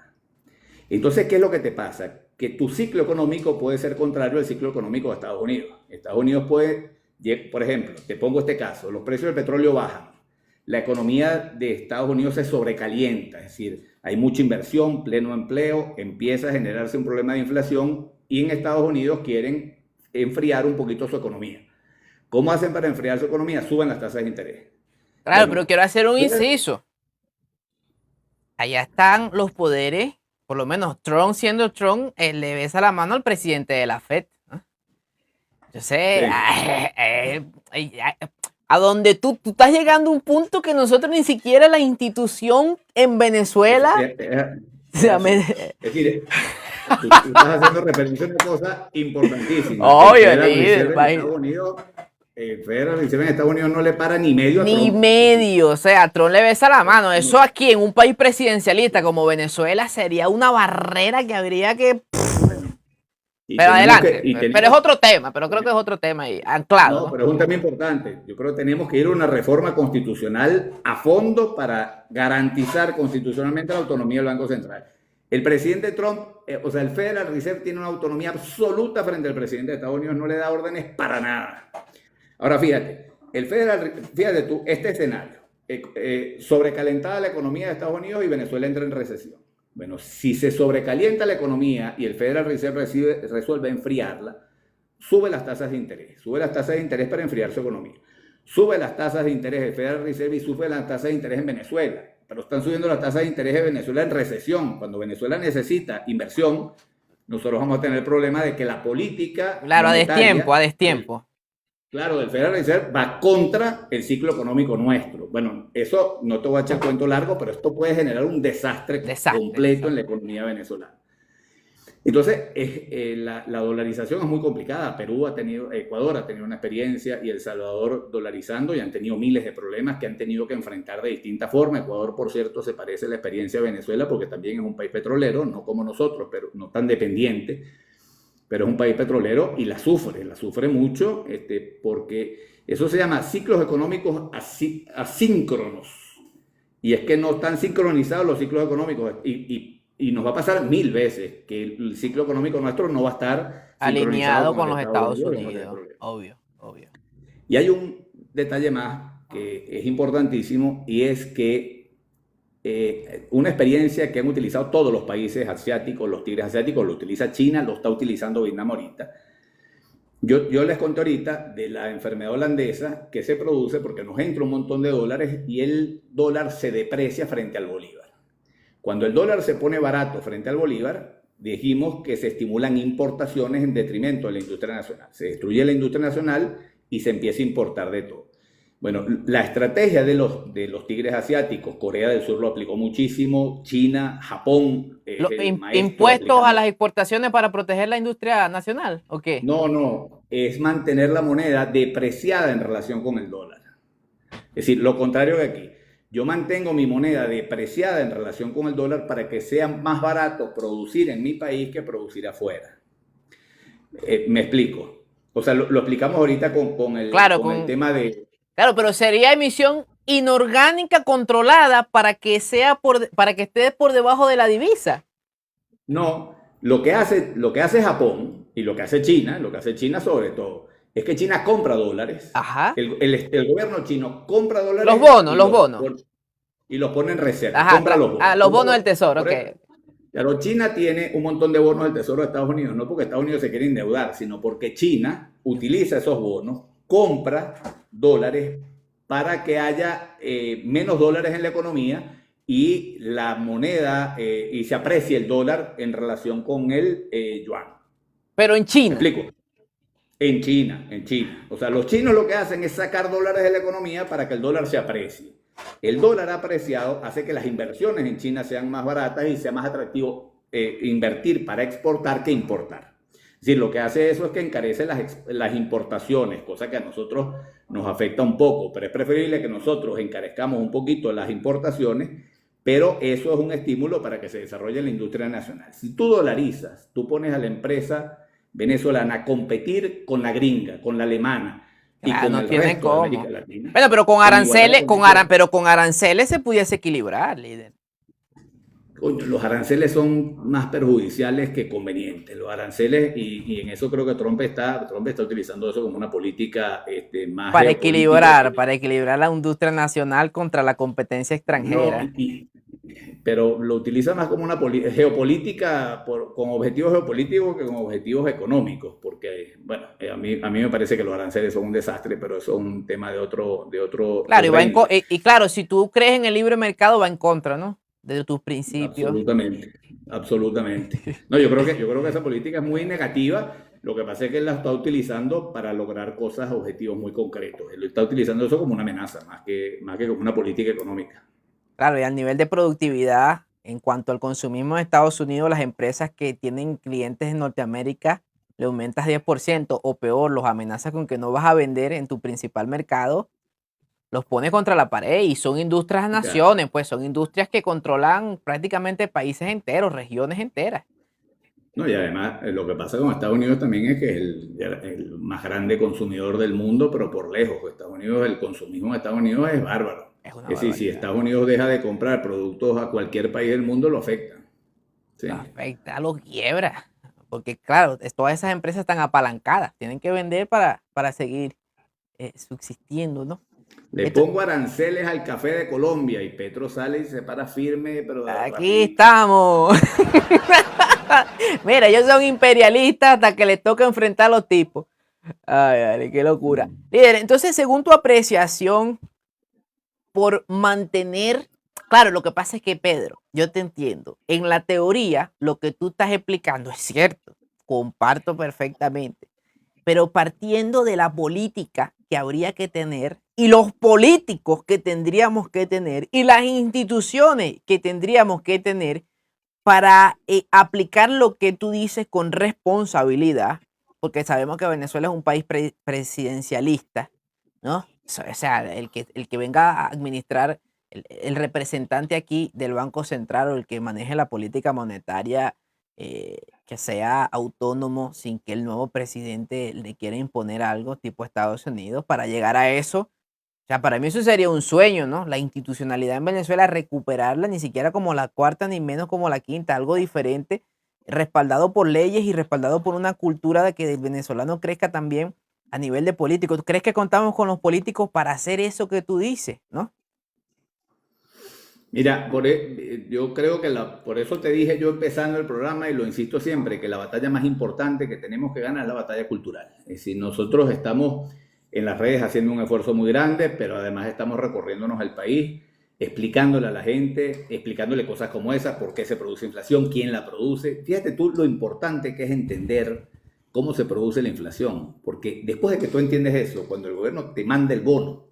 Entonces, ¿qué es lo que te pasa? Que tu ciclo económico puede ser contrario al ciclo económico de Estados Unidos. Estados Unidos puede, por ejemplo, te pongo este caso, los precios del petróleo bajan, la economía de Estados Unidos se sobrecalienta, es decir, hay mucha inversión, pleno empleo, empieza a generarse un problema de inflación y en Estados Unidos quieren enfriar un poquito su economía. ¿Cómo hacen para enfriar su economía? Suben las tasas de interés. Claro, bueno, pero quiero hacer un inciso. Allá están los poderes, por lo menos Trump siendo Trump, le besa la mano al presidente de la FED. Yo sé, sí. A donde tú estás llegando a un punto que nosotros ni siquiera la institución en Venezuela... Es decir, tú estás haciendo referencia a una cosa importantísima. Obvio, el Federal Reserve en Estados Unidos no le para ni medio a Trump. Ni medio, o sea, Trump le besa la mano. Eso aquí en un país presidencialista como Venezuela sería una barrera que habría que... Pero adelante, pero es otro tema, pero creo que es otro tema ahí, anclado. No, pero es un tema importante. Yo creo que tenemos que ir a una reforma constitucional a fondo para garantizar constitucionalmente la autonomía del Banco Central. El presidente Trump, o sea, el Federal Reserve tiene una autonomía absoluta frente al presidente de Estados Unidos, no le da órdenes para nada. Ahora fíjate, fíjate tú, este escenario, sobrecalentada la economía de Estados Unidos y Venezuela entra en recesión. Bueno, si se sobrecalienta la economía y el Federal Reserve resuelve enfriarla, sube las tasas de interés para enfriar su economía. Sube las tasas de interés del Federal Reserve y sube las tasas de interés en Venezuela. Pero están subiendo las tasas de interés de Venezuela en recesión. Cuando Venezuela necesita inversión, nosotros vamos a tener el problema de que la política... Claro, a destiempo. Claro, el Federal Reserve va contra el ciclo económico nuestro. Bueno, eso no te voy a echar cuento largo, pero esto puede generar un desastre completo en la economía venezolana. Entonces, la dolarización es muy complicada. Ecuador ha tenido una experiencia y El Salvador dolarizando y han tenido miles de problemas que han tenido que enfrentar de distintas formas. Ecuador, por cierto, se parece a la experiencia de Venezuela porque también es un país petrolero, no como nosotros, pero no tan dependiente. Pero es un país petrolero y la sufre mucho, porque eso se llama ciclos económicos asíncronos. Y es que no están sincronizados los ciclos económicos. Y nos va a pasar 1000 veces que el ciclo económico nuestro no va a estar alineado con los Estados Unidos. Obvio. Y hay un detalle más que es importantísimo y es que una experiencia que han utilizado todos los países asiáticos, los tigres asiáticos, lo utiliza China, lo está utilizando Vietnam ahorita. Yo les conté ahorita de la enfermedad holandesa que se produce porque nos entra un montón de dólares y el dólar se deprecia frente al bolívar. Cuando el dólar se pone barato frente al bolívar, dijimos que se estimulan importaciones en detrimento de la industria nacional. Se destruye la industria nacional y se empieza a importar de todo. Bueno, la estrategia de los tigres asiáticos, Corea del Sur lo aplicó muchísimo, China, Japón. ¿Impuestos a las exportaciones para proteger la industria nacional o qué? No, es mantener la moneda depreciada en relación con el dólar. Es decir, lo contrario de aquí. Yo mantengo mi moneda depreciada en relación con el dólar para que sea más barato producir en mi país que producir afuera. Me explico. O sea, lo explicamos ahorita con el tema de... Claro, pero sería emisión inorgánica controlada para que esté por debajo de la divisa. No, lo que hace Japón y lo que hace China sobre todo, es que China compra dólares. Ajá. El gobierno chino compra dólares. Los bonos. Y los pone en reserva. Ajá, los bonos del tesoro, ok. Claro, China tiene un montón de bonos del tesoro de Estados Unidos, no porque Estados Unidos se quiere endeudar, sino porque China utiliza esos bonos, compra dólares para que haya menos dólares en la economía y la moneda y se aprecie el dólar en relación con el yuan. Pero en China. ¿Me explico? En China. O sea, los chinos lo que hacen es sacar dólares de la economía para que el dólar se aprecie. El dólar apreciado hace que las inversiones en China sean más baratas y sea más atractivo invertir para exportar que importar. Es decir, lo que hace eso es que encarece las importaciones, cosa que a nosotros nos afecta un poco, pero es preferible que nosotros encarezcamos un poquito las importaciones pero eso es un estímulo para que se desarrolle la industria nacional. Si tú dolarizas, tú pones a la empresa venezolana a competir con la gringa, con la alemana y Claro, con no el tienen resto de América cómo. Latina, Bueno, pero con en igualdad de aranceles, condiciones. pero con aranceles se pudiese equilibrar, líder. Coño, los aranceles son más perjudiciales que convenientes. Los aranceles, y en eso creo que Trump está utilizando eso como una política más geopolítica Para equilibrar la industria nacional contra la competencia no, extranjera. pero lo utiliza más como una geopolítica con objetivos geopolíticos que con objetivos económicos, porque, bueno, a mí me parece que los aranceles son un desastre, pero eso es un tema de Claro, otra índole. y claro, si tú crees en el libre mercado, va en contra, ¿no? De tus principios. Absolutamente, absolutamente. No, yo creo que esa política es muy negativa. Lo que pasa es que él la está utilizando para lograr cosas, objetivos muy concretos. Él está utilizando eso como una amenaza, más que como una política económica. Claro, y al nivel de productividad, en cuanto al consumismo de Estados Unidos, las empresas que tienen clientes en Norteamérica le aumentas 10% o peor, los amenazas con que no vas a vender en tu principal mercado, los pone contra la pared y son industrias Ya. naciones, pues son industrias que controlan prácticamente países enteros, regiones enteras. No, y además lo que pasa con Estados Unidos también es que es el más grande consumidor del mundo, pero por lejos. Estados Unidos, el consumismo de Estados Unidos es bárbaro. Es una Es decir, si barbaridad. Estados Unidos deja de comprar productos a cualquier país del mundo, lo afecta. Lo Sí. afecta, lo quiebra. Porque claro, todas esas empresas están apalancadas, tienen que vender para seguir subsistiendo, ¿no? Le Esto, pongo aranceles al café de Colombia y Petro sale y se para firme, pero aquí rapidito. estamos. Mira, ellos son imperialistas hasta que les toca enfrentar a los tipos. Ay, ay, qué locura. Líder, entonces, según tu apreciación por mantener, claro, lo que pasa es que Pedro, yo te entiendo. En la teoría, lo que tú estás explicando es cierto, comparto perfectamente, pero partiendo de la política que habría que tener y los políticos que tendríamos que tener y las instituciones que tendríamos que tener para aplicar lo que tú dices con responsabilidad, porque sabemos que Venezuela es un país presidencialista, ¿no? O sea, el que venga a administrar, el representante aquí del Banco Central o el que maneje la política monetaria, que sea autónomo sin que el nuevo presidente le quiera imponer algo tipo Estados Unidos. Para llegar a eso, o sea, para mí eso sería un sueño, ¿no? La institucionalidad en Venezuela, recuperarla, ni siquiera como la cuarta, ni menos como la quinta, algo diferente, respaldado por leyes y respaldado por una cultura de que el venezolano crezca también a nivel de político. ¿Tú crees que contamos con los políticos para hacer eso que tú dices, no? Mira, yo creo que por eso te dije yo empezando el programa y lo insisto siempre, que la batalla más importante que tenemos que ganar es la batalla cultural. Es decir, nosotros estamos en las redes haciendo un esfuerzo muy grande, pero además estamos recorriéndonos el país, explicándole a la gente, explicándole cosas como esas, por qué se produce inflación, quién la produce. Fíjate tú lo importante que es entender cómo se produce la inflación, porque después de que tú entiendes eso, cuando el gobierno te manda el bono,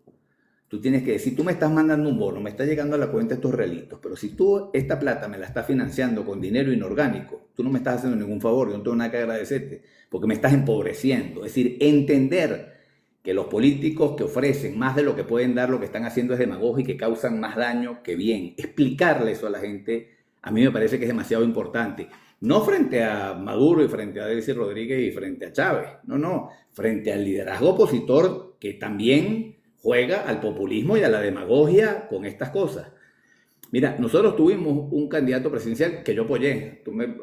tú tienes que decir, tú me estás mandando un bono, me está llegando a la cuenta estos realitos, pero si tú esta plata me la estás financiando con dinero inorgánico, tú no me estás haciendo ningún favor, yo no tengo nada que agradecerte, porque me estás empobreciendo. Es decir, entender que los políticos que ofrecen más de lo que pueden dar, lo que están haciendo es demagogia y que causan más daño que bien. Explicarle eso a la gente, a mí me parece que es demasiado importante. No frente a Maduro y frente a Delcy Rodríguez y frente a Chávez, no, frente al liderazgo opositor que también juega al populismo y a la demagogia con estas cosas. Mira, nosotros tuvimos un candidato presidencial que yo apoyé. Tú me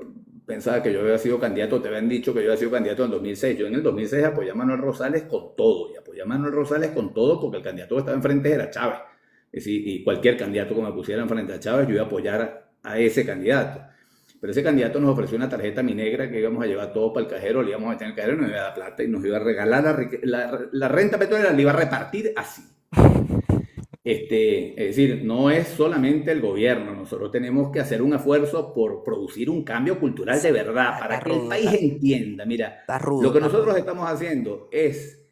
pensabas que yo había sido candidato, te habían dicho que yo había sido candidato en el 2006. Yo en el 2006 apoyé a Manuel Rosales con todo. Y apoyé a Manuel Rosales con todo porque el candidato que estaba enfrente era Chávez. Es decir, y cualquier candidato que me pusiera enfrente a Chávez, yo iba a apoyar a ese candidato. Pero ese candidato nos ofreció una tarjeta minegra que íbamos a llevar todos para el cajero, le íbamos a meter en el cajero y nos iba a dar plata y nos iba a regalar la renta petrolera, la iba a repartir así. Es decir, no es solamente el gobierno, nosotros tenemos que hacer un esfuerzo por producir un cambio cultural de verdad, Está para que el rudo, país entienda. Mira, está rudo, lo que está nosotros rudo. estamos haciendo es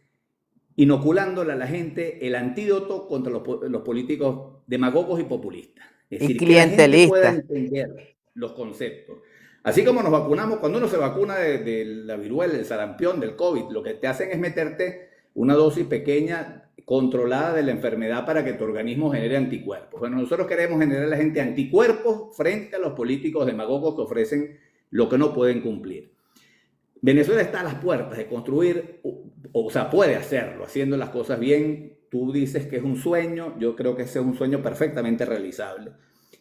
inoculándole a la gente el antídoto contra los políticos demagogos y populistas. Es Y decir, que la gente pueda clientelista. entender los conceptos. Así como nos vacunamos, cuando uno se vacuna de la viruela, del sarampión, del COVID, lo que te hacen es meterte una dosis pequeña controlada de la enfermedad para que tu organismo genere anticuerpos. Bueno, nosotros queremos generar a la gente anticuerpos frente a los políticos demagogos que ofrecen lo que no pueden cumplir. Venezuela está a las puertas de construir, o sea, puede hacerlo, haciendo las cosas bien. Tú dices que es un sueño, yo creo que ese es un sueño perfectamente realizable.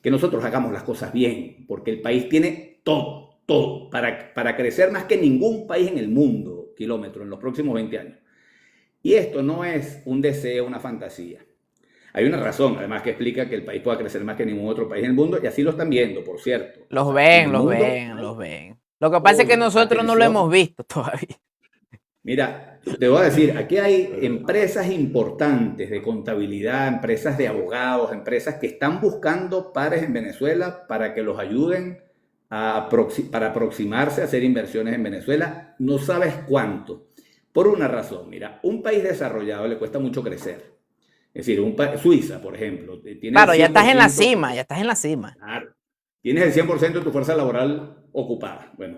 Que nosotros hagamos las cosas bien, porque el país tiene todo, para crecer más que ningún país en el mundo, kilómetro, en los próximos 20 años. Y esto no es un deseo, una fantasía. Hay una razón, además, que explica que el país pueda crecer más que ningún otro país en el mundo, y así lo están viendo, por cierto. Los ven. Lo que pasa es que nosotros no lo hemos visto todavía. Mira, te voy a decir, aquí hay empresas importantes de contabilidad, empresas de abogados, empresas que están buscando pares en Venezuela para que los ayuden para aproximarse a hacer inversiones en Venezuela. No sabes cuánto. Por una razón, mira, un país desarrollado le cuesta mucho crecer. Es decir, Suiza, por ejemplo. Claro, ya estás en la cima, Claro. Tienes el 100% de tu fuerza laboral ocupada. Bueno,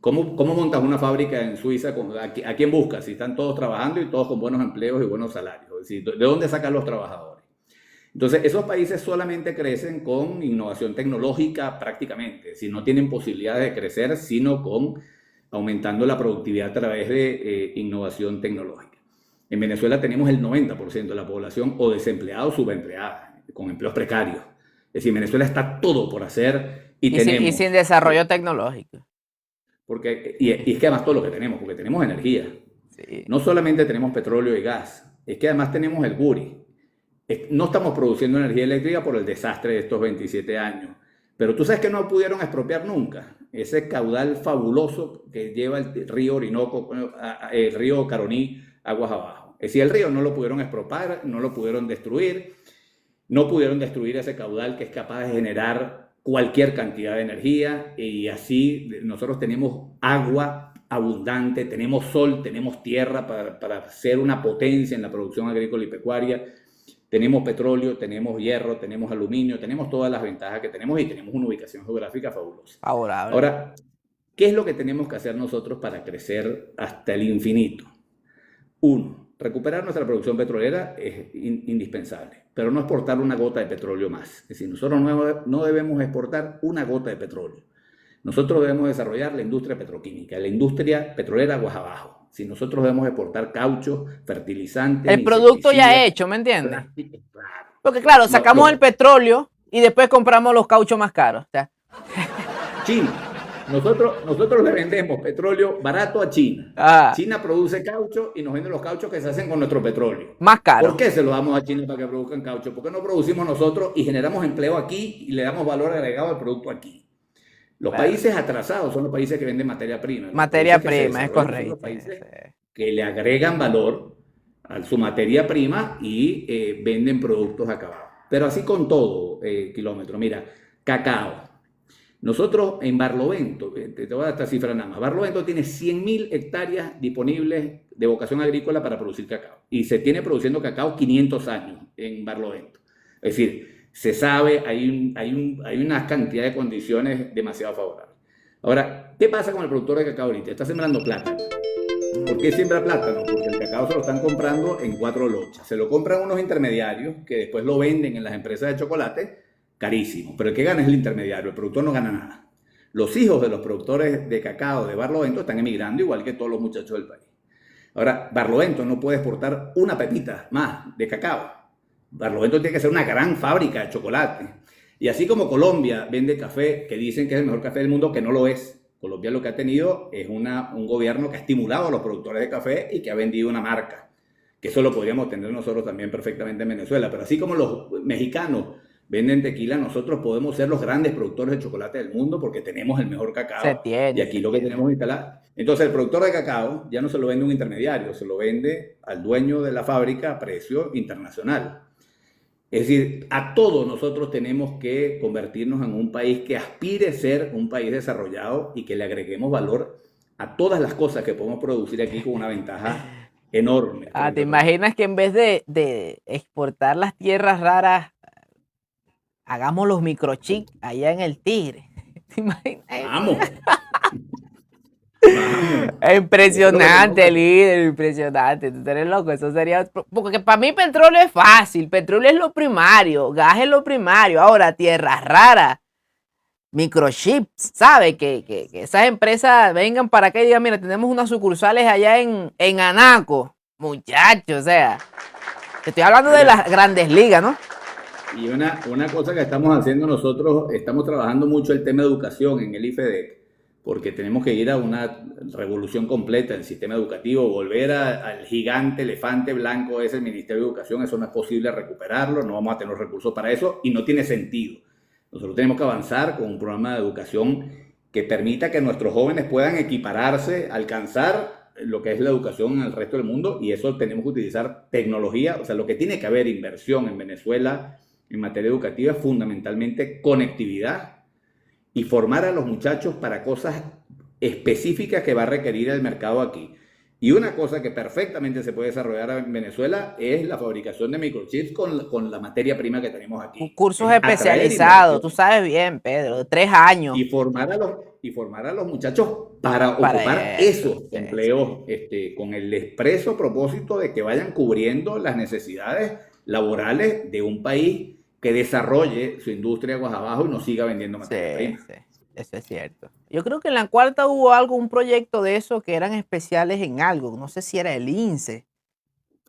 ¿cómo montas una fábrica en Suiza? ¿A quién buscas? Si están todos trabajando y todos con buenos empleos y buenos salarios. Es decir, ¿de dónde sacan los trabajadores? Entonces, esos países solamente crecen con innovación tecnológica prácticamente. Es decir, no tienen posibilidades de crecer sino aumentando la productividad a través de innovación tecnológica. En Venezuela tenemos el 90% de la población o desempleada o subempleada, con empleos precarios. Es decir, Venezuela está todo por hacer y sin desarrollo tecnológico. Y es que además todo lo que tenemos, porque tenemos energía. Sí. No solamente tenemos petróleo y gas, es que además tenemos el Guri. No estamos produciendo energía eléctrica por el desastre de estos 27 años. Pero tú sabes que no pudieron expropiar nunca ese caudal fabuloso que lleva el río Orinoco, el río Caroní, aguas abajo. Es decir, el río no lo pudieron expropiar, no lo pudieron destruir. No pudieron destruir ese caudal que es capaz de generar cualquier cantidad de energía, y así nosotros tenemos agua abundante, tenemos sol, tenemos tierra para ser una potencia en la producción agrícola y pecuaria, tenemos petróleo, tenemos hierro, tenemos aluminio, tenemos todas las ventajas que tenemos y tenemos una ubicación geográfica fabulosa. Favorable. Ahora, ¿qué es lo que tenemos que hacer nosotros para crecer hasta el infinito? Uno, recuperar nuestra producción petrolera es indispensable, pero no exportar una gota de petróleo más. Es decir, nosotros no debemos exportar una gota de petróleo. Nosotros debemos desarrollar la industria petroquímica, la industria petrolera aguas abajo. Si nosotros debemos exportar caucho, fertilizantes... El producto ya hecho, ¿me entiendes? Claro. Porque claro, sacamos el petróleo y después compramos los cauchos más caros. O sea. China. Nosotros le vendemos petróleo barato a China. China produce caucho y nos vende los cauchos que se hacen con nuestro petróleo. Más caro. ¿Por qué se lo damos a China para que produzcan caucho? ¿Por qué no producimos nosotros y generamos empleo aquí y le damos valor agregado al producto aquí? Los países atrasados son los países que venden materia prima. Materia prima, es correcto. Son los países que le agregan valor a su materia prima y venden productos acabados. Pero así con todo, kilómetro. Mira, cacao. Nosotros en Barlovento, te voy a dar esta cifra nada más, Barlovento tiene 100.000 hectáreas disponibles de vocación agrícola para producir cacao. Y se tiene produciendo cacao 500 años en Barlovento. Es decir, se sabe, hay una cantidad de condiciones demasiado favorables. Ahora, ¿qué pasa con el productor de cacao ahorita? Está sembrando plátano. ¿Por qué siembra plátano? Porque el cacao se lo están comprando en 4 lochas. Se lo compran unos intermediarios que después lo venden en las empresas de chocolate carísimo, pero el que gana es el intermediario, el productor no gana nada. Los hijos de los productores de cacao de Barlovento están emigrando igual que todos los muchachos del país. Ahora, Barlovento no puede exportar una pepita más de cacao. Barlovento tiene que ser una gran fábrica de chocolate. Y así como Colombia vende café, que dicen que es el mejor café del mundo, que no lo es. Colombia lo que ha tenido es un gobierno que ha estimulado a los productores de café y que ha vendido una marca. Que eso lo podríamos tener nosotros también perfectamente en Venezuela. Pero así como los mexicanos venden tequila, nosotros podemos ser los grandes productores de chocolate del mundo porque tenemos el mejor cacao. Y aquí lo que tenemos instalado. Entonces el productor de cacao ya no se lo vende a un intermediario, se lo vende al dueño de la fábrica a precio internacional. Es decir, a todos nosotros tenemos que convertirnos en un país que aspire a ser un país desarrollado y que le agreguemos valor a todas las cosas que podemos producir aquí con una ventaja enorme. ¿Te imaginas que en vez de exportar las tierras raras, hagamos los microchips allá en el Tigre? ¿Te imaginas? Vamos. Bajamos. Es Eso es lo que tenemos que impresionante, hacer. líder, impresionante. Tú eres loco, eso sería. Porque para mí petróleo es fácil, petróleo es lo primario, gas es lo primario. Ahora, tierras raras, microchips, ¿sabes? Que esas empresas vengan para acá y digan, mira, tenemos unas sucursales allá en Anaco. Muchachos, o sea, te estoy hablando de Mira, las grandes ligas, ¿no? y una cosa que estamos haciendo nosotros, estamos trabajando mucho el tema de educación en el IFEDEC, porque tenemos que ir a una revolución completa del sistema educativo, volver al gigante elefante blanco ese, el Ministerio de Educación. Eso no es posible recuperarlo, no vamos a tener los recursos para eso y no tiene sentido. Nosotros tenemos que avanzar con un programa de educación que permita que nuestros jóvenes puedan equipararse, alcanzar lo que es la educación en el resto del mundo, y eso tenemos que utilizar tecnología. O sea, lo que tiene que haber inversión en Venezuela en materia educativa es fundamentalmente conectividad y formar a los muchachos para cosas específicas que va a requerir el mercado aquí. Y una cosa que perfectamente se puede desarrollar en Venezuela es la fabricación de microchips con la materia prima que tenemos aquí. Cursos Es atraer especializados, tú inversión sabes bien, Pedro, de 3 años y formar a los muchachos para ocupar para eso. esos Sí, sí. empleos, con el expreso propósito de que vayan cubriendo las necesidades laborales de un país que desarrolle su industria aguas abajo y no siga vendiendo materia Sí, prima. sí, eso es cierto. Yo creo que en la cuarta hubo algo, un proyecto de eso que eran especiales en algo, no sé si era el INSE.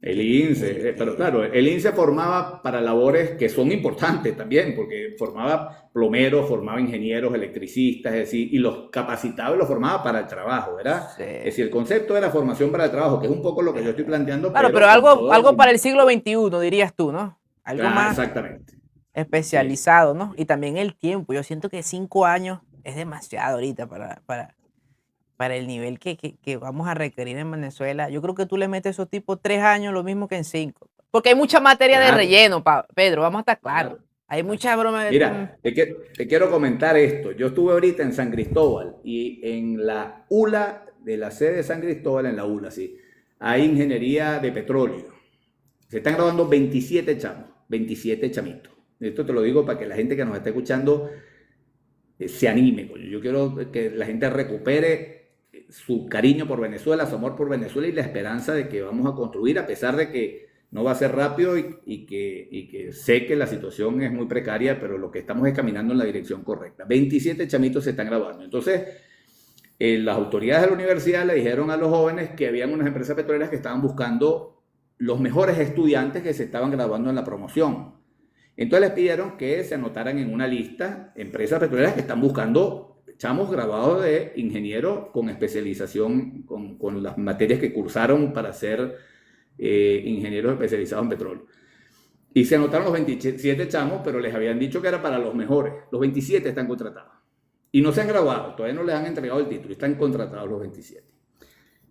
El INSE, pero claro, el INSE formaba para labores que son importantes también, porque formaba plomeros, formaba ingenieros, electricistas, es decir, y los capacitaba y los formaba para el trabajo, ¿verdad? Sí, Es decir, el concepto era formación para el trabajo, que es un poco lo que yo estoy planteando, claro, pero pero con algo todo. para el siglo XXI, dirías tú, ¿no? Algo Ah, más exactamente. Sí. especializado, ¿no? Y también el tiempo. Yo siento que 5 años es demasiado ahorita para el nivel que vamos a requerir en Venezuela. Yo creo que tú le metes a esos tipos 3 años lo mismo que en 5. Porque hay mucha materia de Claro, relleno, Pedro, vamos a estar claros. claro, Hay claro. mucha broma de... Mira, te quiero comentar esto. Yo estuve ahorita en San Cristóbal y en la ULA de la sede de San Cristóbal, en la ULA, sí, hay ingeniería de petróleo. Se están graduando 27 chamos, 27 chamitos. Esto te lo digo para que la gente que nos está escuchando se anime, coño. Yo quiero que la gente recupere su cariño por Venezuela, su amor por Venezuela y la esperanza de que vamos a construir, a pesar de que no va a ser rápido y que sé que la situación es muy precaria, pero lo que estamos es caminando en la dirección correcta. 27 chamitos se están graduando. Entonces, las autoridades de la universidad le dijeron a los jóvenes que habían unas empresas petroleras que estaban buscando los mejores estudiantes que se estaban graduando en la promoción. Entonces les pidieron que se anotaran en una lista empresas petroleras que están buscando chamos graduados de ingenieros con especialización, con las materias que cursaron para ser ingenieros especializados en petróleo. Y se anotaron los 27 chamos, pero les habían dicho que era para los mejores. Los 27 están contratados. Y no se han graduado, todavía no les han entregado el título, están contratados los 27.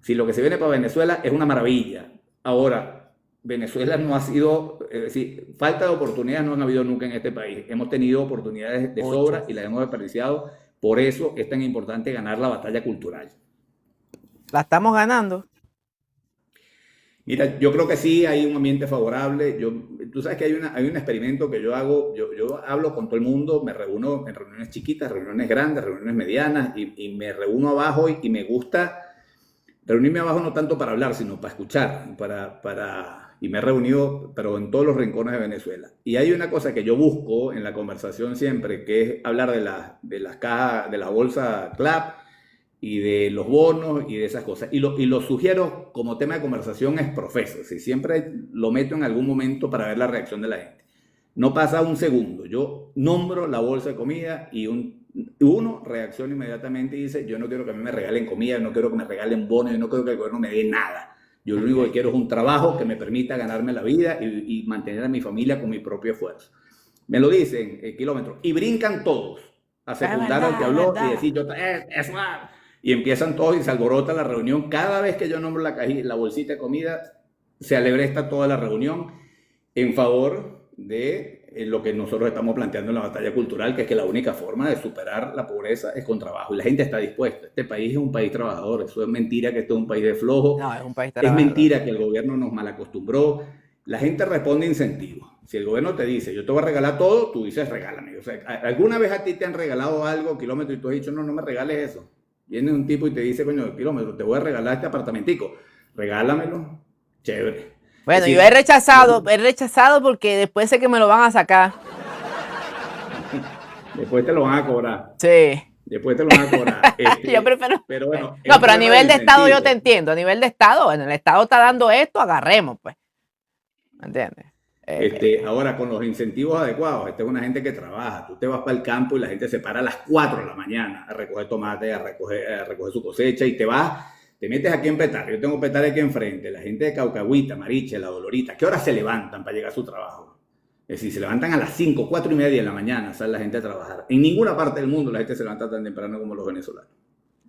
Si lo que se viene para Venezuela es una maravilla. Ahora, Venezuela no ha sido, es decir, falta de oportunidades no han habido nunca en este país. Hemos tenido oportunidades de sobra Muchas. y las hemos desperdiciado. Por eso es tan importante ganar la batalla cultural. La estamos ganando. Mira, yo creo que sí hay un ambiente favorable. Tú sabes que hay un experimento que yo hago. Yo hablo con todo el mundo, me reúno en reuniones chiquitas, reuniones grandes, reuniones medianas, y me reúno abajo y me gusta reunirme abajo no tanto para hablar, sino para escuchar. Y me he reunido, pero en todos los rincones de Venezuela. Y hay una cosa que yo busco en la conversación siempre, que es hablar de las cajas, de la bolsa CLAP y de los bonos y de esas cosas. Y lo sugiero como tema de conversación es profeso. Si siempre lo meto en algún momento para ver la reacción de la gente. No pasa un segundo. Yo nombro la bolsa de comida y uno reacciona inmediatamente y dice, yo no quiero que a mí me regalen comida, yo no quiero que me regalen bonos, yo no quiero que el gobierno me dé nada. Yo lo único que quiero es un trabajo que me permita ganarme la vida y mantener a mi familia con mi propio esfuerzo. Me lo dicen kilómetros y brincan todos a secundar al que Es habló y verdad. decir, eso. Y empiezan todos y se alborota la reunión. Cada vez que yo nombro la bolsita de comida, se alebresta toda la reunión en favor de lo que nosotros estamos planteando en la batalla cultural, que es que la única forma de superar la pobreza es con trabajo. Y la gente está dispuesta. Este país es un país trabajador. Eso es mentira que esto es un país de flojo. No, es un país Es trabajador. mentira que el gobierno nos malacostumbró. La gente responde incentivos. Si el gobierno te dice, yo te voy a regalar todo, tú dices, regálame. O sea, ¿alguna vez a ti te han regalado algo, kilómetro, y tú has dicho, no, no me regales eso? Viene un tipo y te dice, coño, kilómetro, te voy a regalar este apartamentico, regálamelo, chévere. Bueno, Es yo decir, he rechazado porque después sé que me lo van a sacar. después te lo van a cobrar. Sí. Después te lo van a cobrar. Yo prefiero. Pero bueno, es No, un pero a problema de nivel de Estado yo te incentivo. entiendo. A nivel de Estado, bueno, el Estado está dando esto, agarremos, pues. ¿Me entiendes? Ahora, con los incentivos adecuados, esta es una gente que trabaja. Tú te vas para el campo y la gente se para a las 4 de la mañana a recoger tomate, a recoger su cosecha y te metes aquí en Petare. Yo tengo Petare aquí enfrente. La gente de Caucahuita, Mariche, La Dolorita, ¿qué horas se levantan para llegar a su trabajo? Es decir, se levantan a las 5, 4 y media de la mañana, sale la gente a trabajar. En ninguna parte del mundo la gente se levanta tan temprano como los venezolanos.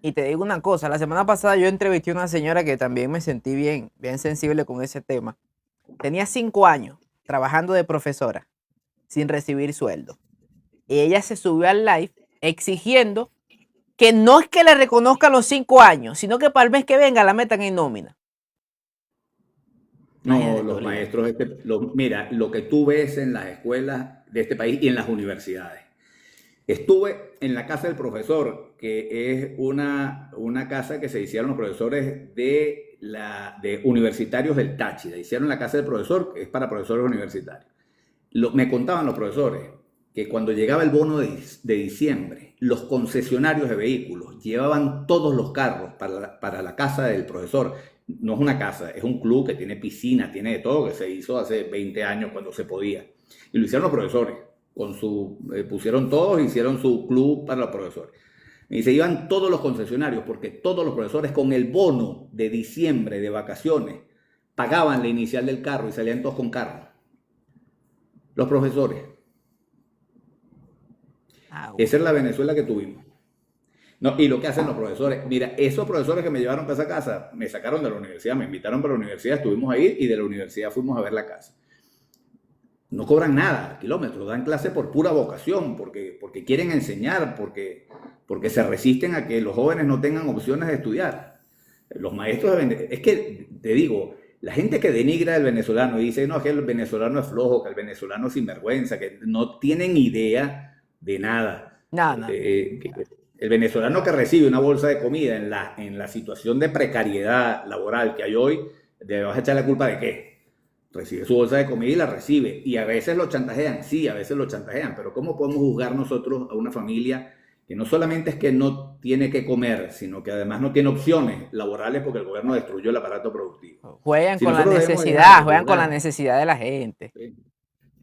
Y te digo una cosa, la semana pasada yo entrevisté a una señora que también me sentí bien sensible con ese tema. Tenía 5 años trabajando de profesora sin recibir sueldo. Y ella se subió al live exigiendo que no es que le reconozcan los 5 años, sino que para el mes que venga la metan en nómina. No, Imagínate tú, los líder. maestros, mira, lo que tú ves en las escuelas de este país y en las universidades. Estuve en la casa del profesor, que es una casa que se hicieron los profesores de universitarios del Táchira. Hicieron la casa del profesor, que es para profesores universitarios. Me contaban los profesores que cuando llegaba el bono de diciembre, los concesionarios de vehículos llevaban todos los carros para la casa del profesor. No es una casa, es un club que tiene piscina, tiene de todo, que se hizo hace 20 años cuando se podía. Y lo hicieron los profesores. Pusieron todos, hicieron su club para los profesores. Y se iban todos los concesionarios, porque todos los profesores con el bono de diciembre de vacaciones pagaban la inicial del carro y salían todos con carro. Los profesores. Esa es la Venezuela que tuvimos. No, y lo que hacen los profesores, mira, esos profesores que me llevaron para esa casa, me sacaron de la universidad, me invitaron para la universidad, estuvimos ahí y de la universidad fuimos a ver la casa. No cobran nada, kilómetros, dan clase por pura vocación, porque quieren enseñar, porque se resisten a que los jóvenes no tengan opciones de estudiar. Los maestros, es que te digo, la gente que denigra al venezolano y dice, no, que el venezolano es flojo, que el venezolano es sinvergüenza, que no tienen idea de nada. No. El venezolano que recibe una bolsa de comida en la situación de precariedad laboral que hay hoy, ¿le vas a echar la culpa de qué? Recibe su bolsa de comida y la recibe. Y a veces lo chantajean, sí, a veces lo chantajean, pero ¿cómo podemos juzgar nosotros a una familia que no solamente es que no tiene que comer, sino que además no tiene opciones laborales porque el gobierno destruyó el aparato productivo? Juegan Si con la nosotros necesidad, juegan con la necesidad de la gente.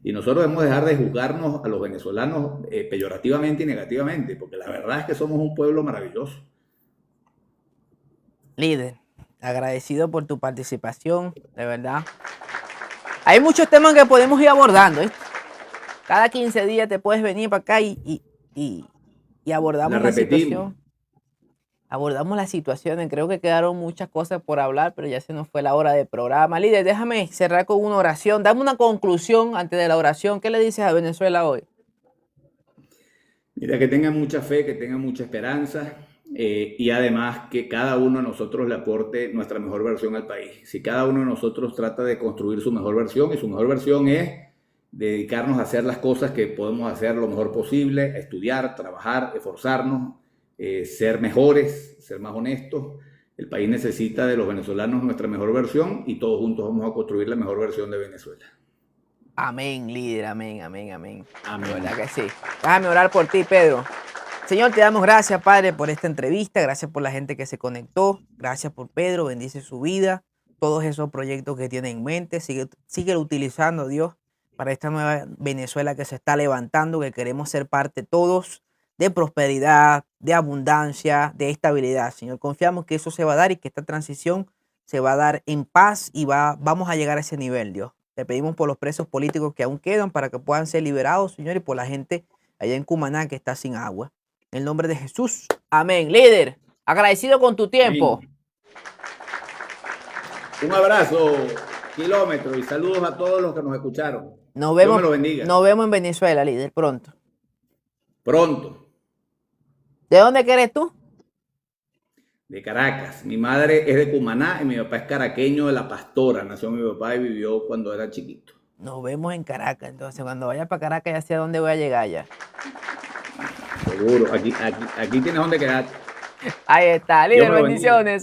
Y nosotros debemos dejar de juzgarnos a los venezolanos peyorativamente y negativamente, porque la verdad es que somos un pueblo maravilloso. Líder, agradecido por tu participación, de verdad. Hay muchos temas que podemos ir abordando, ¿eh? Cada 15 días te puedes venir para acá y abordamos la situación. Abordamos las situaciones. Creo que quedaron muchas cosas por hablar, pero ya se nos fue la hora del programa. Líder, déjame cerrar con una oración. Dame una conclusión antes de la oración. ¿Qué le dices a Venezuela hoy? Mira, que tengan mucha fe, que tengan mucha esperanza y además que cada uno de nosotros le aporte nuestra mejor versión al país. Si cada uno de nosotros trata de construir su mejor versión, y su mejor versión es dedicarnos a hacer las cosas que podemos hacer lo mejor posible, estudiar, trabajar, esforzarnos, ser mejores, ser más honestos. El país necesita de los venezolanos nuestra mejor versión y todos juntos vamos a construir la mejor versión de Venezuela. Amén, líder, amén, amén, amén. Amén. De verdad que sí. Déjame orar por ti, Pedro. Señor, te damos gracias, Padre, por esta entrevista. Gracias por la gente que se conectó. Gracias por Pedro. Bendice su vida. Todos esos proyectos que tiene en mente. Sigue utilizando, Dios, para esta nueva Venezuela que se está levantando, que queremos ser parte todos de prosperidad, de abundancia, de estabilidad. Señor, confiamos que eso se va a dar y que esta transición se va a dar en paz y vamos a llegar a ese nivel, Dios. Te pedimos por los presos políticos que aún quedan para que puedan ser liberados, Señor, y por la gente allá en Cumaná que está sin agua. En el nombre de Jesús. Amén. Líder, agradecido con tu tiempo. Amén. Un abrazo, kilómetro, y saludos a todos los que nos escucharon. Nos vemos, Dios me lo bendiga. Nos vemos en Venezuela, líder, pronto. Pronto. ¿De dónde que eres tú? De Caracas. Mi madre es de Cumaná y mi papá es caraqueño de La Pastora. Nació mi papá y vivió cuando era chiquito. Nos vemos en Caracas. Entonces, cuando vaya para Caracas, ya sé a dónde voy a llegar ya. Seguro. Aquí tienes donde quedarte. Ahí está, Dios líder, me lo bendiga. bendiciones.